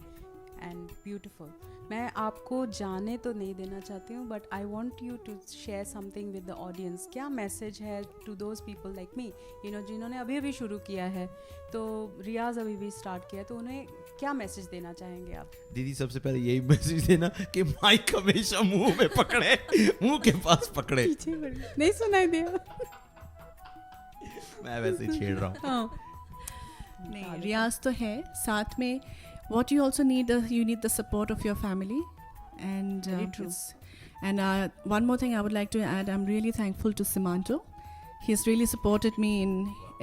and beautiful. मैं आपको जाने तो नहीं देना चाहती हूँ, but I want you to share something with the audience. क्या मैसेज है to those people like me, you know, जिन्होंने अभी अभी शुरू किया है, तो रियाज अभी भी स्टार्ट किया है, तो उन्हें क्या मैसेज देना चाहेंगे आप? दीदी सबसे पहले यही मैसेज देना कि माइक हमेशा मुंह में पकड़े, मुंह के पास पकड़े. नहीं सुनाई दिया. मैं वैसे ही छेड़ रहा हूँ. हाँ. नहीं, रियाज तो है, साथ में what you also need, you need the support of your family, and Very true. and one more thing I would like to add, I'm really thankful to Simanto. He's really supported me in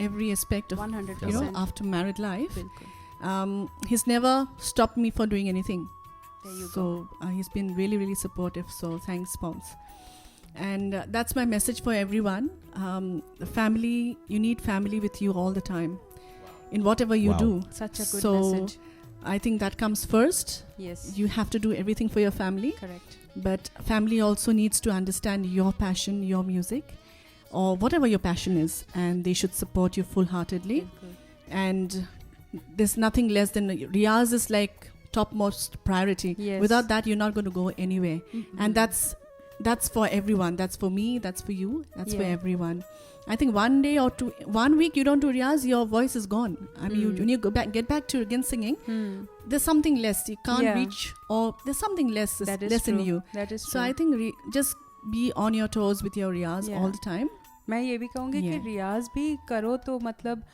every aspect of 100%. after married life. बिल्कुल. He's never stopped me for doing anything. There you So go. he's been really, really supportive. So thanks, Pons. And that's my message for everyone. The family, you need family with you all the time, in whatever you Wow. do. Such a good So message. I think that comes first. Yes. You have to do everything for your family, Correct. but family also needs to understand your passion, your music, or whatever your passion is, and they should support you full-heartedly. बिल्कुल. And there's nothing less than Riyaz is like topmost priority. Yes. Without that, you're not going to go anywhere. Mhm. And that's for everyone. That's for me, that's for you, that's for Yeah. everyone. I think 1 day or 1 week you don't do Riyaz, your voice is gone. I mean, Mm. when you get back to again singing, Hmm. there's something less. You can't Yeah. reach, or there's something less, That is less in true. you. That is So true. I think just be on your toes with your Riyaz Yeah. all the time. मैं ये भी कहूँगी कि Yeah. रियाज भी करो तो मतलब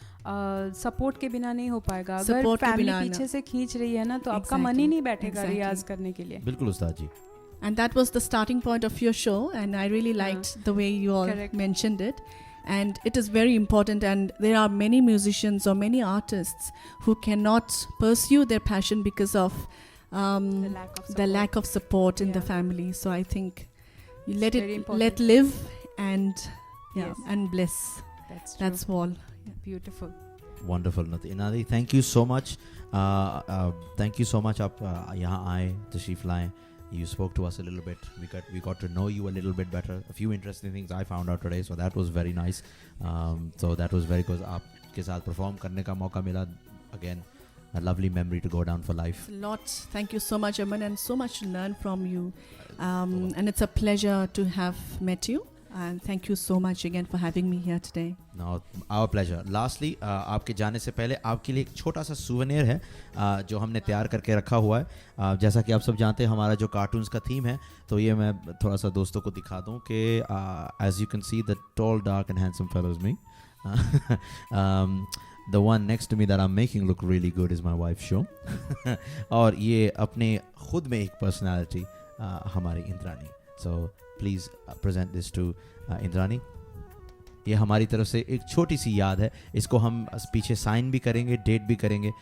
support के बिना नहीं हो पाएगा. अगर Support के फैमिली बिना ना. पीछे से खींच रही है ना, तो आपका मन ही Exactly. नहीं बैठेगा Exactly. रियाज करने के लिए. बिल्कुल उस्ताद जी. And that was the starting point of your show, and I really liked the way you all Correct. mentioned it. And it is very important, and there are many musicians or many artists who cannot pursue their passion because of The lack of the support. lack of support in the Yeah. family. So I think you It's let very it important. let live, and Yes. and bless. That's true. That's all. Beautiful. Wonderful. Inadi, thank you so much. Thank you so much. आप यहाँ आए, तशरीफ लाएं. You spoke to us a little bit. We got to know you a little bit better. A few interesting things I found out today, so that was very nice. So that was very good. आपके साथ perform करने का मौका मिला. Again, a lovely memory to go down for life. It's a lot. Thank you so much, Aman, and so much to learn from you. And it's a pleasure to have met you. And thank you so much again for having me here today. No, our pleasure. Lastly, आपके जाने से पहले आपके लिए एक छोटा सा souvenir है जो हमने तैयार करके रखा हुआ है. जैसा कि आप सब जानते हैं, हमारा जो कार्टून्स का थीम है, तो ये मैं थोड़ा सा दोस्तों को दिखा दूं कि as you can see, the tall, dark and handsome fellow is me. The one next to me that I'm making look really good is my wife's show. और ये अपने खुद में एक personality हमारी Indrani. So please present this to Indrani. ये हमारी तरफ से एक छोटी सी याद है. इसको हम पीछे साइन भी करेंगे, डेट भी करेंगे,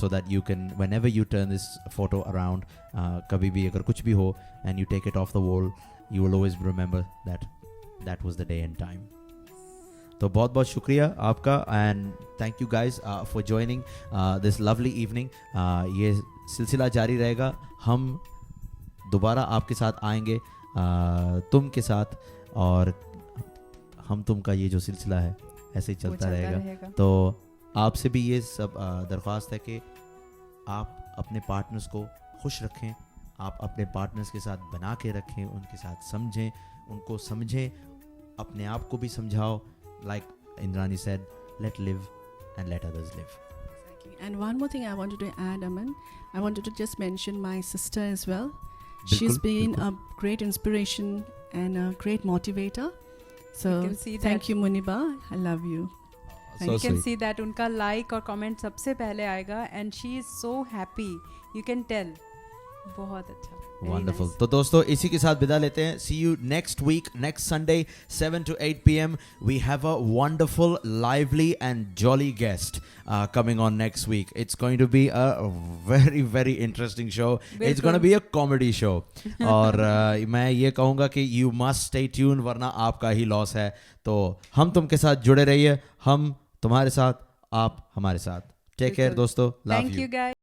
so that you can, whenever you turn this photo around, कभी भी अगर कुछ भी हो and you take it off the wall, you will always remember that was the day and time. तो बहुत बहुत शुक्रिया आपका, and thank you guys for joining this lovely evening. ये सिलसिला जारी रहेगा. हम दोबारा आपके साथ आएंगे तुम के साथ, और हम तुम का ये जो सिलसिला है ऐसे ही चलता रहेगा. तो आपसे भी ये सब दरख्वास्त है कि आप अपने पार्टनर्स को खुश रखें, आप अपने पार्टनर्स के साथ बना के रखें, उनके साथ समझें, उनको समझें, अपने आप को भी समझाओ. Like Indrani said, let live and let others live. Exactly. And one more thing I wanted to add, Aman. I wanted to just mention my sister as well. Bilkul, She's been bilkul. a great inspiration and a great motivator. So can see thank that. you, Muniba. I love you. So you can sweet. see that उनका like और comment सबसे पहले आएगा, and she is so happy. You can tell. बहुत अच्छा. Very Wonderful. nice. तो दोस्तों इसी के साथ विदा लेते हैं. See you next week, next Sunday, 7 to 8 p.m. We have a wonderful, lively and jolly guest coming on next week. It's going to be a very, very interesting show. It's going to be a comedy show. और मैं ये कहूँगा कि you must stay tuned, वरना आपका ही loss है. तो हम तुम के साथ जुड़े रहिए, हम तुम्हारे साथ, आप हमारे साथ. Take care दोस्तों. Love Thank you guys.